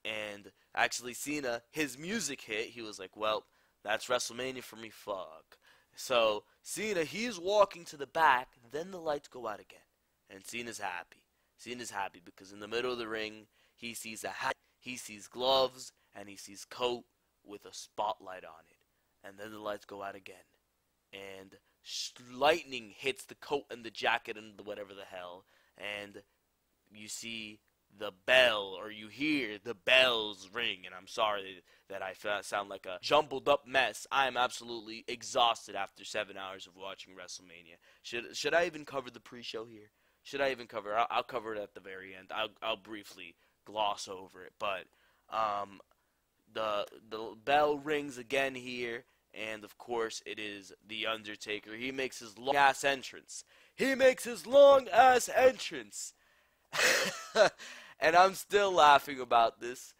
And actually, Cena, his music hit. He was like, well, that's WrestleMania for me, fuck. So, Cena, he's walking to the back, then the lights go out again. And Cena's happy. Cena's happy because in the middle of the ring, he sees a hat, he sees gloves, and he sees coat with a spotlight on it. And then the lights go out again. And lightning hits the coat and the jacket and whatever the hell. And you see the bell, or you hear the bells ring. And I'm sorry that I sound like a jumbled up mess. I am absolutely exhausted after 7 hours of watching WrestleMania. Should I even cover the pre-show here? Should I even cover it? I'll cover it at the very end. I'll briefly gloss over it. But the bell rings again here. And, of course, it is The Undertaker. He makes his long-ass entrance. He makes his long-ass entrance. And I'm still laughing about this.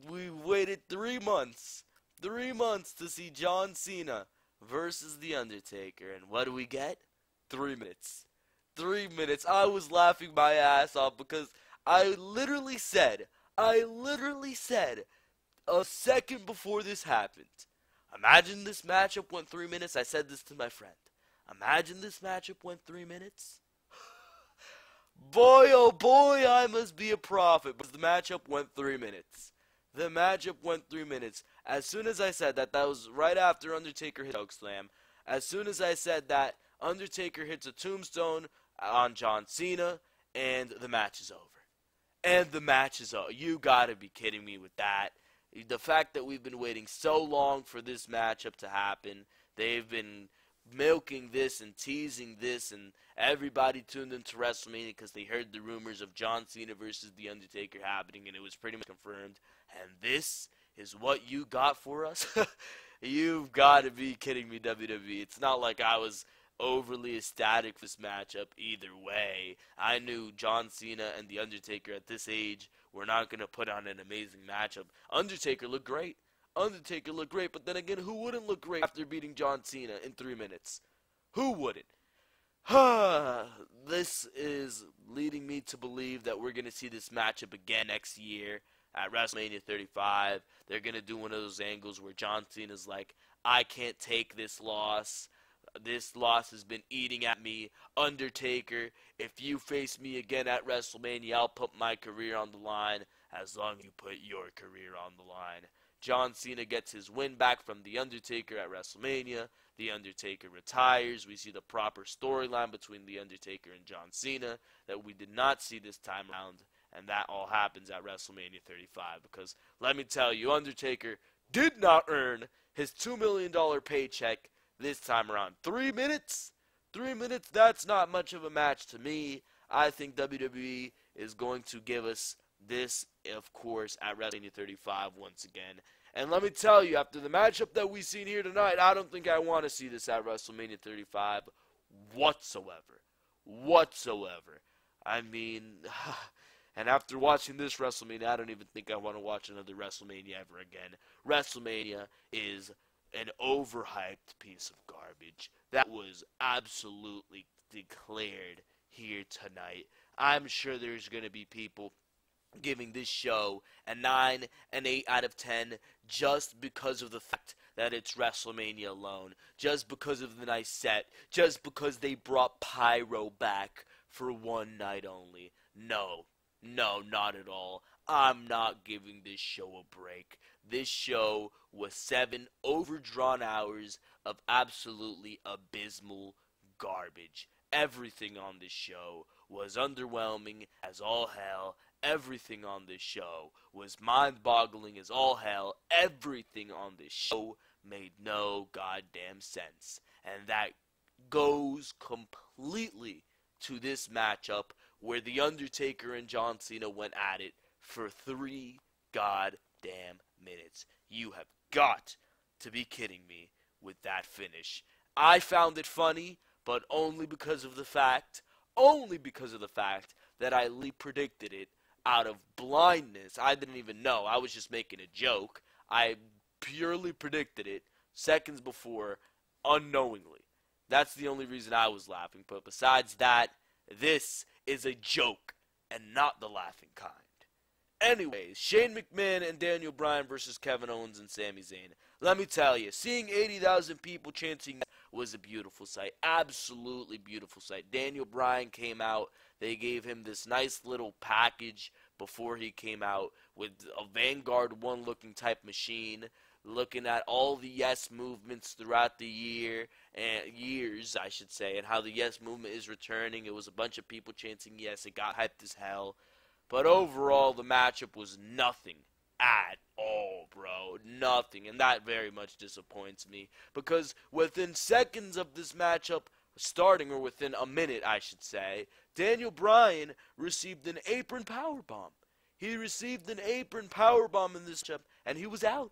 We waited 3 months. 3 months to see John Cena versus The Undertaker. And what do we get? 3 minutes. 3 minutes. I was laughing my ass off because I literally said a second before this happened, imagine this matchup went 3 minutes. I said this to my friend. Imagine this matchup went 3 minutes. Boy, oh boy, I must be a prophet. But the matchup went 3 minutes. The matchup went 3 minutes. As soon as I said that, that was right after Undertaker hit Choke Slam. As soon as I said that, Undertaker hits a tombstone on John Cena, and the match is over. And the match is over. You gotta be kidding me with that. The fact that we've been waiting so long for this matchup to happen, they've been milking this and teasing this, and everybody tuned into WrestleMania because they heard the rumors of John Cena versus The Undertaker happening, and it was pretty much confirmed. And this is what you got for us? You've got to be kidding me, WWE. It's not like I was overly ecstatic for this matchup either way. I knew John Cena and The Undertaker at this age were not going to put on an amazing matchup. Undertaker looked great. Undertaker looked great, but then again, who wouldn't look great after beating John Cena in 3 minutes? Who wouldn't? This is leading me to believe that we're going to see this matchup again next year at WrestleMania 35. They're going to do one of those angles where John Cena's like, I can't take this loss. This loss has been eating at me. Undertaker, if you face me again at WrestleMania, I'll put my career on the line as long as you put your career on the line. John Cena gets his win back from The Undertaker at WrestleMania. The Undertaker retires. We see the proper storyline between The Undertaker and John Cena that we did not see this time around. And that all happens at WrestleMania 35. Because, let me tell you, Undertaker did not earn his $2 million paycheck this time around. 3 minutes? 3 minutes, that's not much of a match to me. I think WWE is going to give us this, of course, at WrestleMania 35 once again. And let me tell you, after the matchup that we've seen here tonight, I don't think I want to see this at WrestleMania 35 whatsoever. Whatsoever. I mean, and after watching this WrestleMania, I don't even think I want to watch another WrestleMania ever again. WrestleMania is an overhyped piece of garbage that was absolutely declared here tonight. I'm sure there's going to be people giving this show a 9, an 8 out of 10 just because of the fact that it's WrestleMania alone, just because of the nice set, just because they brought Pyro back for one night only. No, not at all. I'm not giving this show a break. This show was 7 overdrawn hours of absolutely abysmal garbage. Everything on this show was underwhelming as all hell. Everything on this show was mind-boggling as all hell. Everything on this show made no goddamn sense. And that goes completely to this matchup where The Undertaker and John Cena went at it for 3 goddamn minutes. You have got to be kidding me with that finish. I found it funny, but only because of the fact that I predicted it out of blindness. I didn't even know. I was just making a joke. I purely predicted it seconds before, unknowingly. That's the only reason I was laughing. But besides that, this is a joke and not the laughing kind. Anyways, Shane McMahon and Daniel Bryan versus Kevin Owens and Sami Zayn. Let me tell you, seeing 80,000 people chanting was a beautiful sight. Absolutely beautiful sight. Daniel Bryan came out. They gave him this nice little package before he came out with a Vanguard 1 looking type machine, looking at all the Yes movements throughout the years, I should say, and how the Yes movement is returning. It was a bunch of people chanting Yes. It got hyped as hell. But overall, the matchup was nothing at all, bro. Nothing. And that very much disappoints me. Because within seconds of this matchup starting, or within a minute, I should say, Daniel Bryan received an apron powerbomb. He received an apron powerbomb in this matchup, and he was out.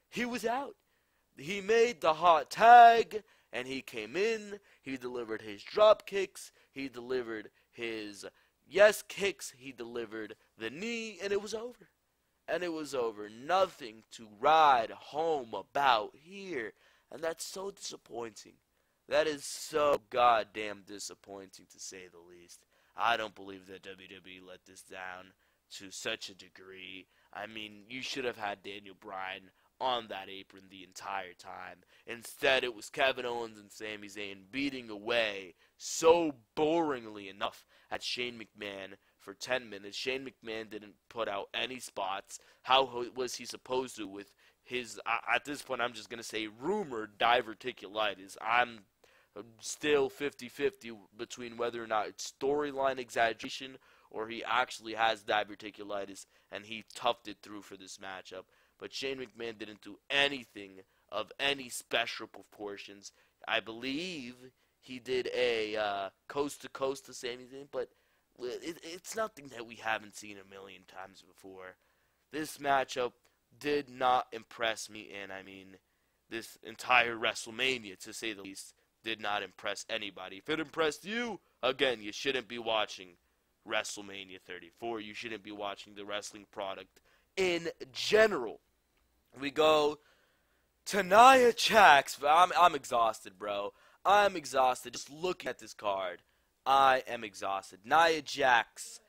He was out. He made the hot tag, and he came in. He delivered his drop kicks. He delivered his Yes kicks. He delivered the knee, and it was over. And it was over. Nothing to ride home about here. And that's so disappointing. That is so goddamn disappointing, to say the least. I don't believe that WWE let this down to such a degree. I mean, you should have had Daniel Bryan on that apron the entire time. Instead, it was Kevin Owens and Sami Zayn beating away so boringly enough at Shane McMahon for 10 minutes. Shane McMahon didn't put out any spots. How was he supposed to with his, at this point, I'm just going to say rumored diverticulitis? I'm still 50-50 between whether or not it's storyline exaggeration or he actually has diverticulitis and he toughed it through for this matchup. But Shane McMahon didn't do anything of any special proportions. I believe he did a coast-to-coast to Sami Zayn, but it's nothing that we haven't seen a million times before. This matchup did not impress me, and I mean, this entire WrestleMania, to say the least, did not impress anybody. If it impressed you, again, you shouldn't be watching WrestleMania 34. You shouldn't be watching the wrestling product in general. We go to Nia Jax. I'm exhausted, bro. I'm exhausted. Just looking at this card, I am exhausted. Nia Jax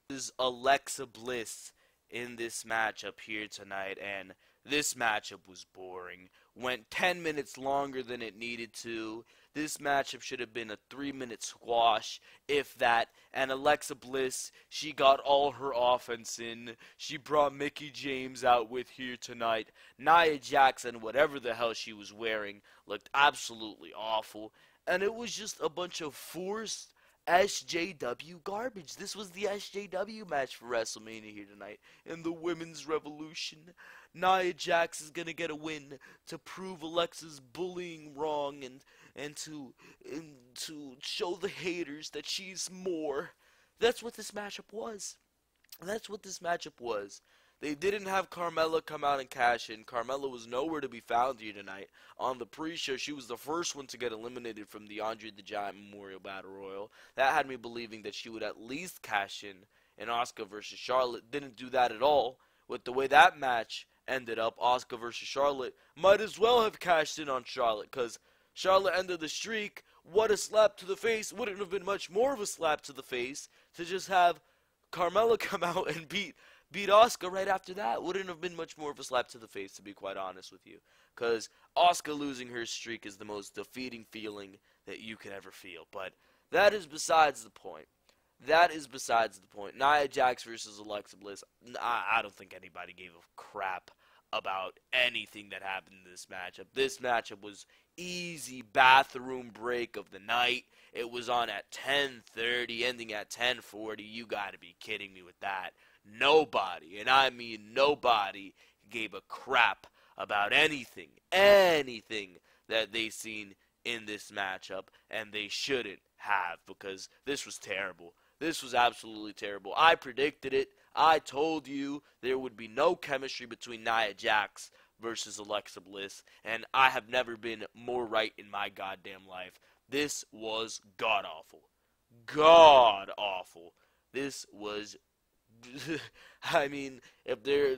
versus Alexa Bliss in this matchup here tonight, and this matchup was boring. Went 10 minutes longer than it needed to. This matchup should have been a 3-minute squash, if that. And Alexa Bliss, she got all her offense in. She brought Mickie James out with here tonight. Nia Jax, whatever the hell she was wearing, looked absolutely awful. And it was just a bunch of forced SJW garbage. This was the SJW match for WrestleMania here tonight in the Women's Revolution. Nia Jax is going to get a win to prove Alexa's bullying wrong and to show the haters that she's more. That's what this matchup was. And that's what this matchup was. They didn't have Carmella come out and cash in. Carmella was nowhere to be found here tonight. On the pre-show, she was the first one to get eliminated from the Andre the Giant Memorial Battle Royal. That had me believing that she would at least cash in Asuka versus Charlotte. Didn't do that at all. With the way that match ended up, Asuka versus Charlotte might as well have cashed in on Charlotte, because Charlotte ended the streak. What a slap to the face. Wouldn't have been much more of a slap to the face to just have Carmella come out and beat Asuka right after that. Wouldn't have been much more of a slap to the face, to be quite honest with you. Because Asuka losing her streak is the most defeating feeling that you could ever feel. But that is besides the point. That is besides the point. Nia Jax versus Alexa Bliss. I don't think anybody gave a crap about anything that happened in this matchup. This matchup was easy bathroom break of the night. It was on at 10:30, ending at 10:40. You gotta be kidding me with that. Nobody, and I mean nobody, gave a crap about anything that they seen in this matchup, and they shouldn't have, because this was terrible. This was absolutely terrible. I predicted it. I told you there would be no chemistry between Nia Jax versus Alexa Bliss, and I have never been more right in my goddamn life. This was god-awful. God-awful. This was... I mean, if there...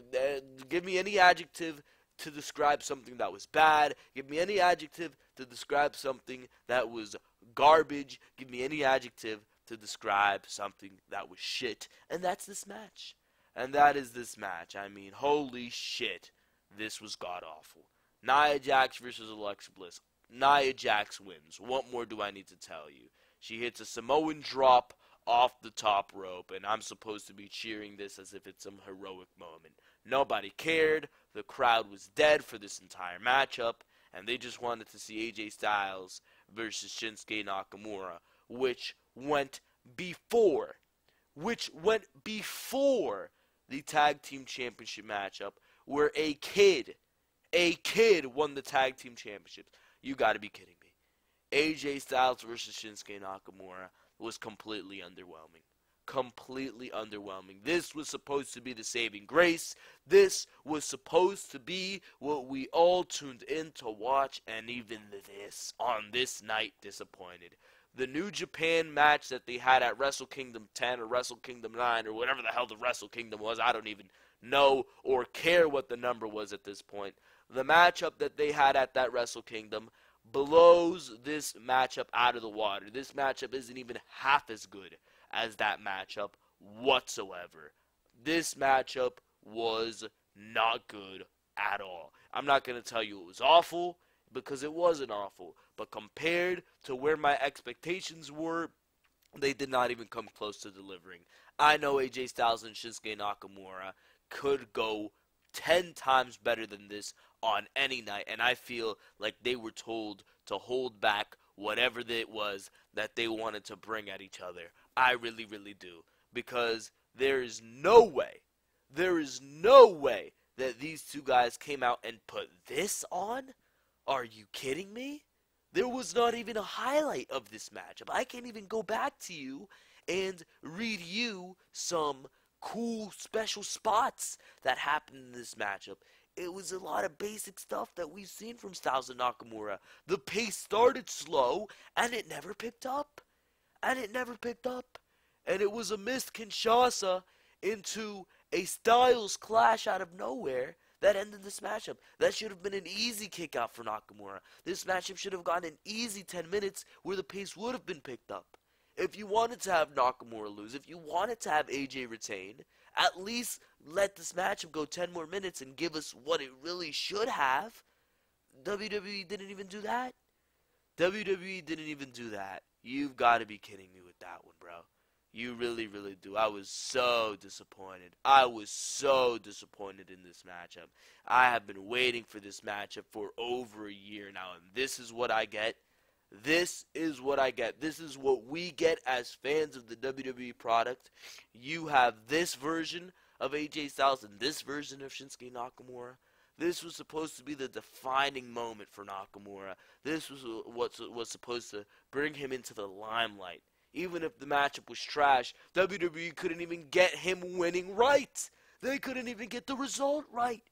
give me any adjective to describe something that was bad. Give me any adjective to describe something that was garbage. Give me any adjective to describe something that was shit. And that's this match. And that is this match. I mean, holy shit. This was god-awful. Nia Jax versus Alexa Bliss. Nia Jax wins. What more do I need to tell you? She hits a Samoan drop off the top rope, and I'm supposed to be cheering this as if it's some heroic moment. Nobody cared. The crowd was dead for this entire matchup, and they just wanted to see AJ Styles versus Shinsuke Nakamura, which went before the Tag Team Championship matchup, where a kid won the Tag Team Championships. You gotta be kidding me. AJ Styles versus Shinsuke Nakamura was completely underwhelming. Completely underwhelming. This was supposed to be the saving grace. This was supposed to be what we all tuned in to watch, and even this, on this night, disappointed. The New Japan match that they had at Wrestle Kingdom 10 or Wrestle Kingdom 9 or whatever the hell the Wrestle Kingdom was, I don't even know or care what the number was at this point. The matchup that they had at that Wrestle Kingdom blows this matchup out of the water. This matchup isn't even half as good as that matchup whatsoever. This matchup was not good at all. I'm not going to tell you it was awful, because it wasn't awful. But compared to where my expectations were, they did not even come close to delivering. I know AJ Styles and Shinsuke Nakamura could go 10 times better than this on any night, and I feel like they were told to hold back whatever it was that they wanted to bring at each other. I really, really do. Because there is no way that these two guys came out and put this on? Are you kidding me? There was not even a highlight of this matchup. I can't even go back to you and read you some cool special spots that happened in this matchup. It was a lot of basic stuff that we've seen from Styles and Nakamura. The pace started slow, and it never picked up. And it was a missed Kinshasa into a Styles clash out of nowhere that ended this matchup. That should have been an easy kick out for Nakamura. This matchup should have gotten an easy 10 minutes where the pace would have been picked up. If you wanted to have Nakamura lose, if you wanted to have AJ retain, at least let this matchup go 10 more minutes and give us what it really should have. WWE didn't even do that. You've got to be kidding me with that one, bro. You really, really do. I was so disappointed. in this matchup. I have been waiting for this matchup for over a year now, and this is what I get. This is what we get as fans of the WWE product. You have this version of AJ Styles and this version of Shinsuke Nakamura. This was supposed to be the defining moment for Nakamura. This was what was supposed to bring him into the limelight. even if the matchup was trash, WWE couldn't even get him winning right. They couldn't even get the result right.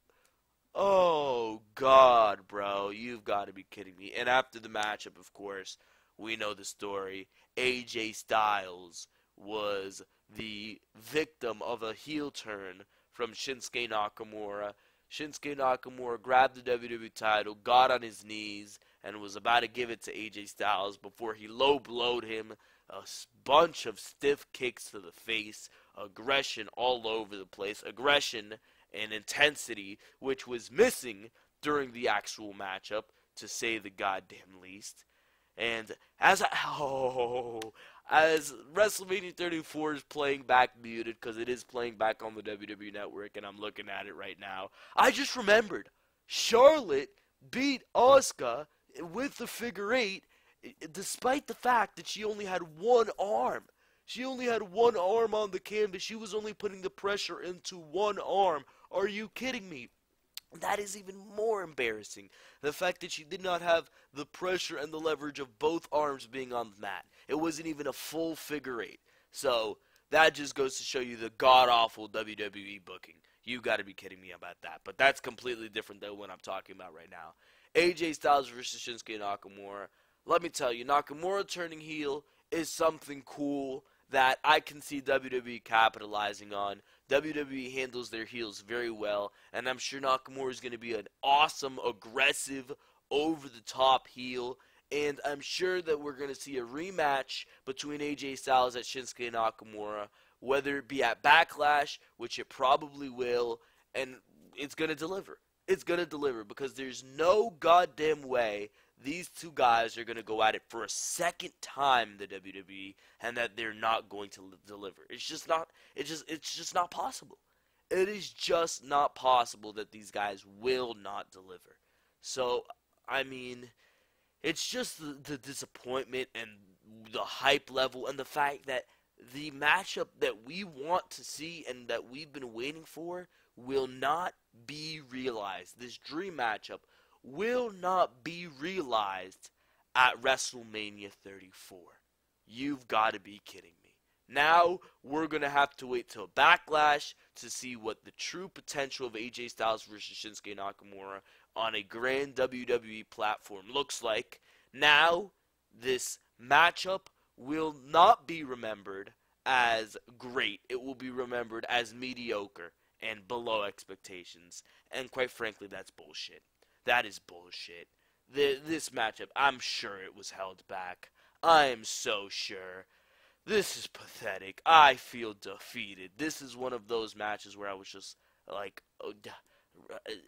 Oh, God, bro. You've got to be kidding me. And after the matchup, of course, we know the story. AJ Styles was the victim of a heel turn from Shinsuke Nakamura. Shinsuke Nakamura grabbed the WWE title, got on his knees, and was about to give it to AJ Styles before he low-blowed him. A bunch of stiff kicks to the face, aggression all over the place, aggression and intensity, which was missing during the actual matchup, to say the goddamn least. And as WrestleMania 34 is playing back muted, because it is playing back on the WWE Network, and I'm looking at it right now, I just remembered Charlotte beat Asuka with the figure 8, despite the fact that she only had one arm. She only had one arm on the canvas. She was only putting the pressure into one arm. Are you kidding me? That is even more embarrassing. The fact that she did not have the pressure and the leverage of both arms being on the mat. It wasn't even a full figure 8. So, that just goes to show you the god-awful WWE booking. You gotta be kidding me about that. But that's completely different than what I'm talking about right now. AJ Styles versus Shinsuke Nakamura. Let me tell you, Nakamura turning heel is something cool that I can see WWE capitalizing on. WWE handles their heels very well, and I'm sure Nakamura is going to be an awesome, aggressive, over-the-top heel, and I'm sure that we're going to see a rematch between AJ Styles and Shinsuke Nakamura, whether it be at Backlash, which it probably will, and it's going to deliver. It's going to deliver, because there's no goddamn way these two guys are going to go at it for a second time in the WWE, and that they're not going to deliver. It's just not possible. It is just not possible that these guys will not deliver. So, I mean, it's just the disappointment and the hype level, and the fact that the matchup that we want to see and that we've been waiting for will not be realized. This dream matchup will not be realized at WrestleMania 34. You've got to be kidding me. Now, we're going to have to wait till Backlash to see what the true potential of AJ Styles versus Shinsuke Nakamura on a grand WWE platform looks like. Now, this matchup will not be remembered as great. It will be remembered as mediocre and below expectations. And quite frankly, that's bullshit. That is bullshit. This matchup, I'm sure it was held back. I am so sure. This is pathetic. I feel defeated. This is one of those matches where I was just like, oh,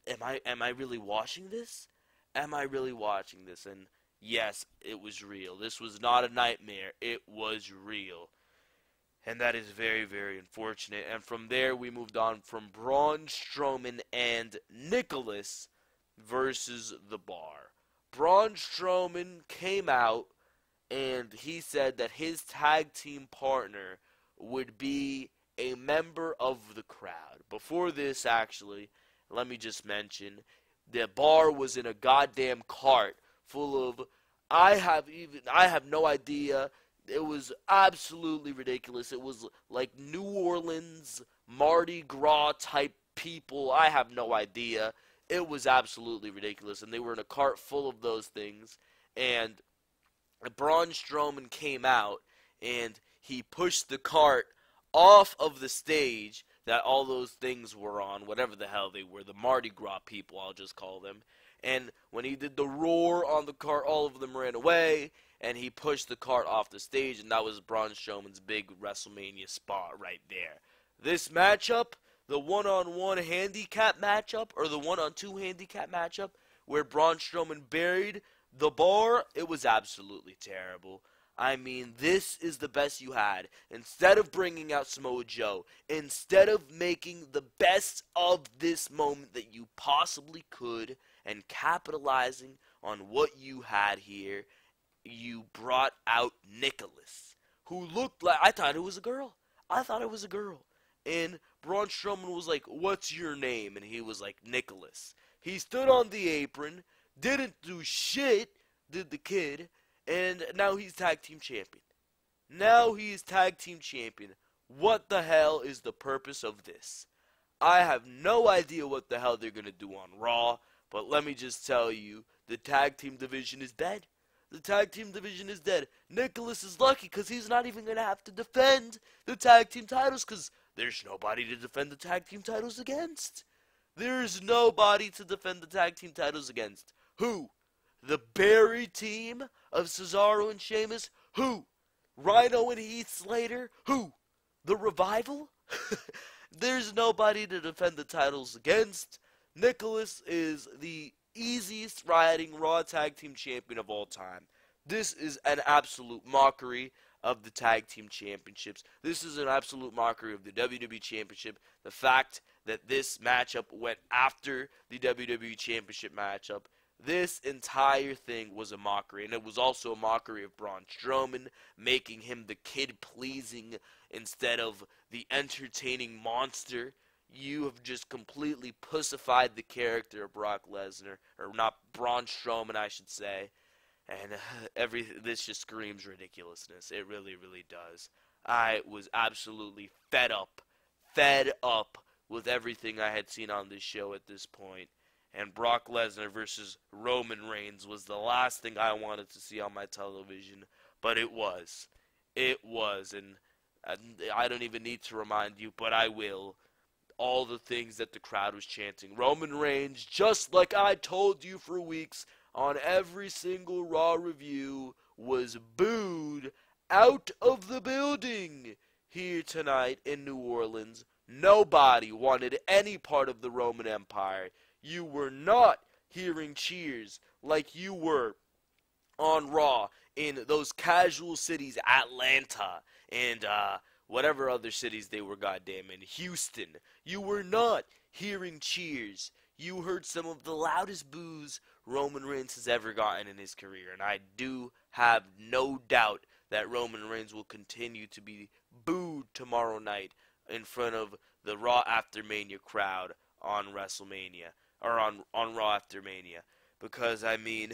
am I really watching this? Am I really watching this? And yes, it was real. This was not a nightmare. It was real. And that is very, very unfortunate. And from there, we moved on from Braun Strowman and Nicholas versus The Bar. Braun Strowman came out and he said that his tag team partner would be a member of the crowd. Before this, actually, let me just mention, The Bar was in a goddamn cart full of, I have no idea. It was absolutely ridiculous. It was like New Orleans, Mardi Gras type people. I have no idea. It was absolutely ridiculous, and they were in a cart full of those things, and Braun Strowman came out, and he pushed the cart off of the stage that all those things were on, whatever the hell they were, the Mardi Gras people, I'll just call them, and when he did the roar on the cart, all of them ran away, and he pushed the cart off the stage, and that was Braun Strowman's big WrestleMania spot right there. This matchup, the one-on-one handicap matchup, or the one-on-two handicap matchup, where Braun Strowman buried The Bar, it was absolutely terrible. I mean, this is the best you had. Instead of bringing out Samoa Joe, instead of making the best of this moment that you possibly could, and capitalizing on what you had here, you brought out Nicholas, who looked like, I thought it was a girl. And Braun Strowman was like, "What's your name?" And he was like, "Nicholas." He stood on the apron, didn't do shit, did the kid, and now he's tag team champion. Now he is tag team champion. What the hell is the purpose of this? I have no idea what the hell they're going to do on Raw, but let me just tell you, the tag team division is dead. The tag team division is dead. Nicholas is lucky because he's not even going to have to defend the tag team titles because there's nobody to defend the tag team titles against. There's nobody to defend the tag team titles against. Who? The Barry team of Cesaro and Sheamus? Who? Rhino and Heath Slater? Who? The Revival? There's nobody to defend the titles against. Nicholas is the easiest riding Raw Tag Team Champion of all time. This is an absolute mockery of the Tag Team Championships. This is an absolute mockery of the WWE Championship. The fact that this matchup went after the WWE Championship matchup, this entire thing was a mockery. And it was also a mockery of Braun Strowman, making him the kid-pleasing instead of the entertaining monster. You have just completely pussified the character of Brock Lesnar, or not, Braun Strowman, I should say. And this just screams ridiculousness. It really, really does. I was absolutely fed up with everything I had seen on this show at this point. And Brock Lesnar versus Roman Reigns was the last thing I wanted to see on my television. But it was. It was. And I don't even need to remind you, but I will. All the things that the crowd was chanting. Roman Reigns, just like I told you for weeks on every single Raw review, was booed out of the building here tonight in New Orleans. Nobody wanted any part of the Roman Empire. You were not hearing cheers like you were on Raw in those casual cities, Atlanta and whatever other cities they were goddamn in, Houston. You were not hearing cheers. You heard some of the loudest boos Roman Reigns has ever gotten in his career. And I do have no doubt that Roman Reigns will continue to be booed tomorrow night in front of the Raw After Mania crowd on WrestleMania. Or on Raw After Mania. Because, I mean,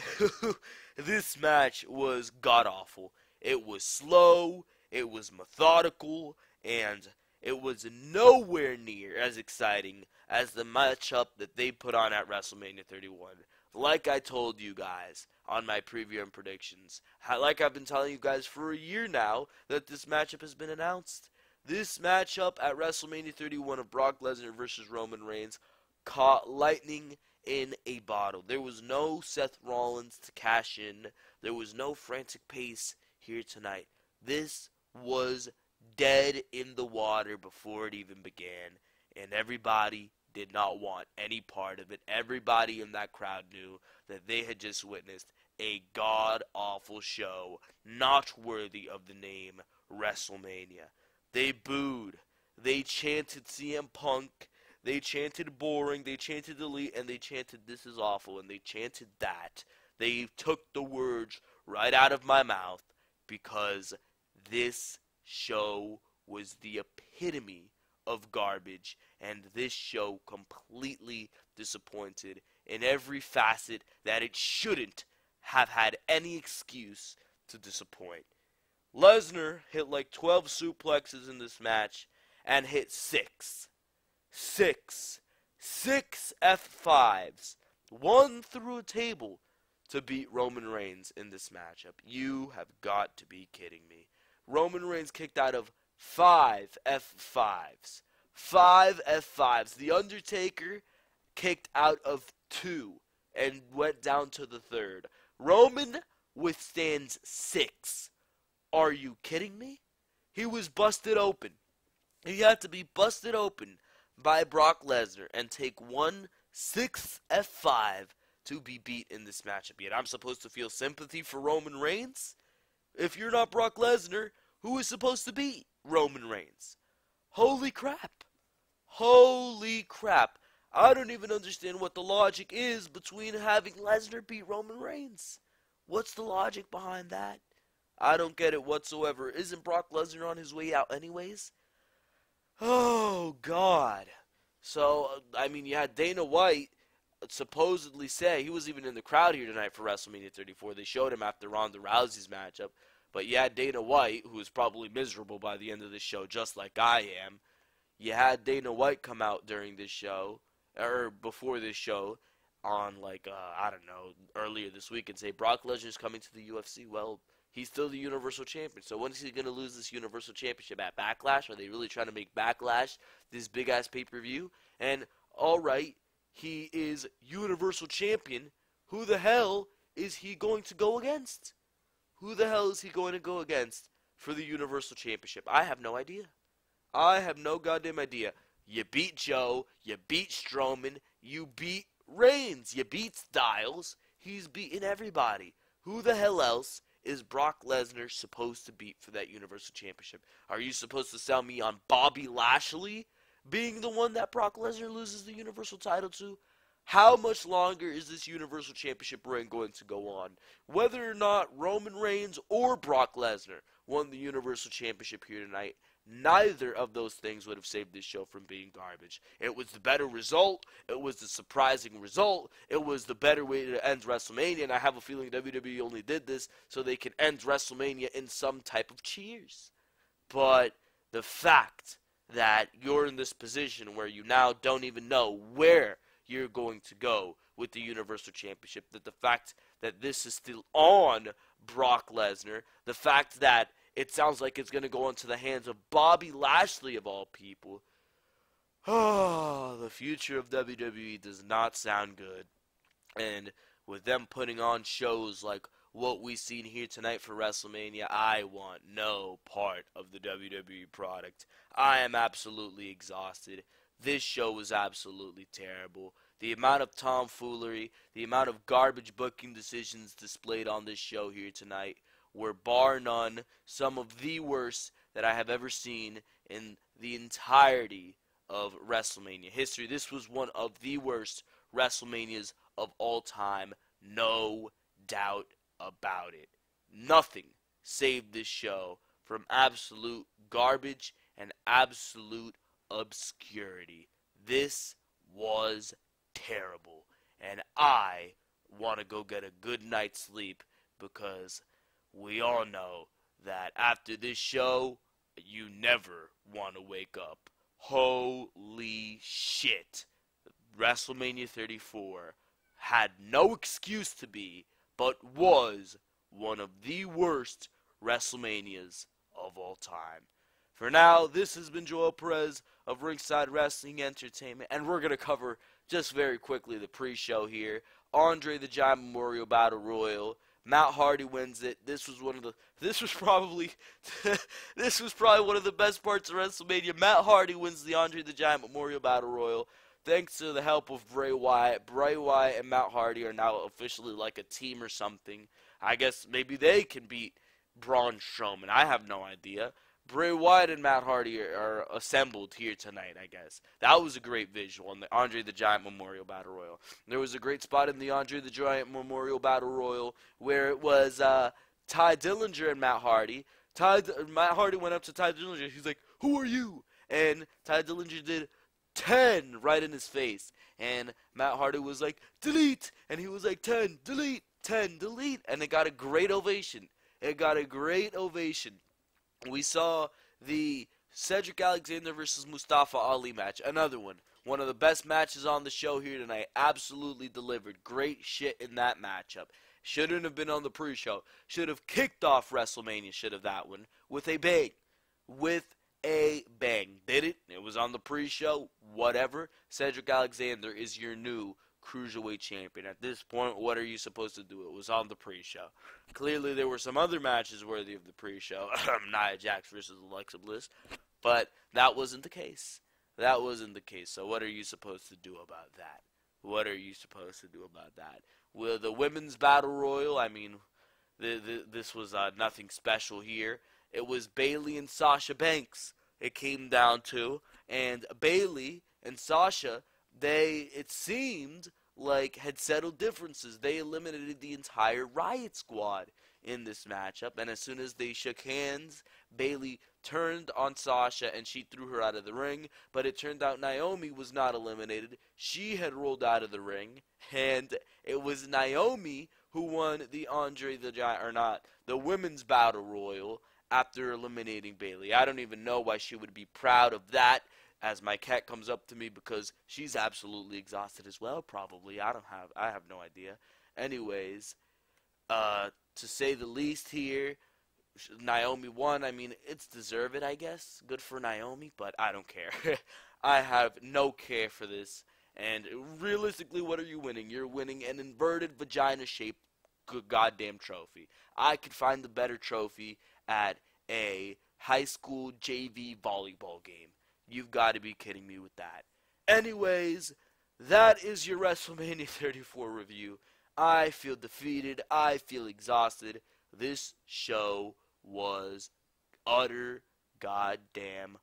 this match was god-awful. It was slow, it was methodical, and it was nowhere near as exciting as the matchup that they put on at WrestleMania 31. Like I told you guys on my preview and predictions, like I've been telling you guys for a year now that this matchup has been announced. This matchup at WrestleMania 31 of Brock Lesnar versus Roman Reigns caught lightning in a bottle. There was no Seth Rollins to cash in. There was no frantic pace here tonight. This was dead in the water before it even began, and everybody did not want any part of it. Everybody in that crowd knew that they had just witnessed a god-awful show, not worthy of the name WrestleMania. They booed. They chanted CM Punk. They chanted boring. They chanted delete. And they chanted this is awful. And they chanted that. They took the words right out of my mouth because this show was the epitome of garbage, and this show completely disappointed in every facet that it shouldn't have had any excuse to disappoint. Lesnar hit like 12 suplexes in this match and hit 6 F5s, one through a table, to beat Roman Reigns in this matchup. You have got to be kidding me. Roman Reigns kicked out of 5 F5s. 5 F5s. The Undertaker kicked out of 2 and went down to the 3rd. Roman withstands 6. Are you kidding me? He was busted open. He had to be busted open by Brock Lesnar and take 6 F5 to be beat in this matchup. Yet I'm supposed to feel sympathy for Roman Reigns? If you're not Brock Lesnar, who is supposed to beat Roman Reigns? Holy crap. Holy crap. I don't even understand what the logic is between having Lesnar beat Roman Reigns. What's the logic behind that? I don't get it whatsoever. Isn't Brock Lesnar on his way out anyways? Oh, God. So, I mean, you had Dana White supposedly say, he was even in the crowd here tonight for WrestleMania 34. They showed him after Ronda Rousey's matchup. But you had Dana White, who is probably miserable by the end of this show, just like I am. You had Dana White come out during this show, or before this show, on I don't know, earlier this week and say Brock Lesnar's coming to the UFC. Well, he's still the Universal Champion. So when is he going to lose this Universal Championship? At Backlash? Are they really trying to make Backlash this big-ass pay-per-view? And, alright, he is Universal Champion. Who the hell is he going to go against? Who the hell is he going to go against for the Universal Championship? I have no idea. I have no goddamn idea. You beat Joe. You beat Strowman. You beat Reigns. You beat Styles. He's beaten everybody. Who the hell else is Brock Lesnar supposed to beat for that Universal Championship? Are you supposed to sell me on Bobby Lashley being the one that Brock Lesnar loses the Universal title to? How much longer is this Universal Championship reign going to go on? Whether or not Roman Reigns or Brock Lesnar won the Universal Championship here tonight, neither of those things would have saved this show from being garbage. It was the better result. It was the surprising result. It was the better way to end WrestleMania, and I have a feeling WWE only did this so they can end WrestleMania in some type of cheers. But the fact that you're in this position where you now don't even know where you're going to go with the Universal Championship, that the fact that this is still on Brock Lesnar, the fact that it sounds like it's going to go into the hands of Bobby Lashley of all people. Oh, the future of WWE does not sound good. And with them putting on shows like what we've seen here tonight for WrestleMania, I want no part of the WWE product. I am absolutely exhausted. This show was absolutely terrible. The amount of tomfoolery, the amount of garbage booking decisions displayed on this show here tonight were bar none some of the worst that I have ever seen in the entirety of WrestleMania history. This was one of the worst WrestleManias of all time. No doubt about it. Nothing saved this show from absolute garbage and absolute obscurity. This was terrible. And I want to go get a good night's sleep because we all know that after this show, you never want to wake up. Holy shit. WrestleMania 34 had no excuse to be, but was one of the worst WrestleManias of all time. For now, this has been Joel Perez of Ringside Wrestling Entertainment, and we're going to cover just very quickly the pre-show here. Andre the Giant Memorial Battle Royal. Matt Hardy wins it. This was probably one of the best parts of WrestleMania. Matt Hardy wins the Andre the Giant Memorial Battle Royal thanks to the help of Bray Wyatt. Bray Wyatt and Matt Hardy are now officially like a team or something. I guess maybe they can beat Braun Strowman. I have no idea. Bray Wyatt and Matt Hardy are assembled here tonight, I guess. That was a great visual on the Andre the Giant Memorial Battle Royal. There was a great spot in the Andre the Giant Memorial Battle Royal where it was Ty Dillinger and Matt Hardy. Matt Hardy went up to Ty Dillinger. He's like, "Who are you?" And Ty Dillinger did 10 right in his face. And Matt Hardy was like, "Delete." And he was like, 10, delete, 10, delete. And it got a great ovation. We saw the Cedric Alexander versus Mustafa Ali match. Another one. One of the best matches on the show here tonight. Absolutely delivered. Great shit in that matchup. Shouldn't have been on the pre-show. Should have kicked off WrestleMania, should have that one. With a bang. Did it? It was on the pre-show. Whatever. Cedric Alexander is your new Cruiserweight champion. At this point, what are you supposed to do? It was on the pre-show. Clearly, there were some other matches worthy of the pre-show. Nia Jax versus Alexa Bliss. But that wasn't the case. So what are you supposed to do about that? With the women's battle royal, I mean, this was nothing special here. It was Bayley and Sasha Banks it came down to. And Bayley and Sasha, it seemed like had settled differences. They eliminated the entire Riot Squad in this matchup, and as soon as they shook hands, Bayley turned on Sasha and she threw her out of the ring, but it turned out Naomi was not eliminated. She had rolled out of the ring, and it was Naomi who won the Andre the Giant, or not, the Women's Battle Royal after eliminating Bayley. I don't even know why she would be proud of that, as my cat comes up to me, because she's absolutely exhausted as well, probably. I have no idea. Anyways, to say the least here, Naomi won. I mean, it's deserved, I guess. Good for Naomi, but I don't care. I have no care for this. And realistically, what are you winning? You're winning an inverted vagina-shaped goddamn trophy. I could find the better trophy at a high school JV volleyball game. You've got to be kidding me with that. Anyways, that is your WrestleMania 34 review. I feel defeated. I feel exhausted. This show was utter goddamn.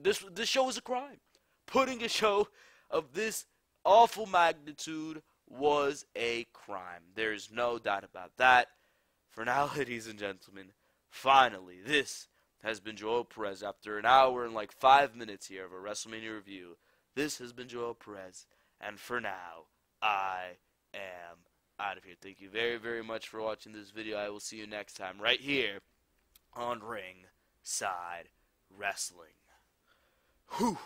This show was a crime. Putting a show of this awful magnitude was a crime. There's no doubt about that. For now, ladies and gentlemen, finally, this has been Joel Perez. After an hour and like 5 minutes here of a WrestleMania review, this has been Joel Perez. And for now, I am out of here. Thank you very, very much for watching this video. I will see you next time right here on Ringside Wrestling. Whew.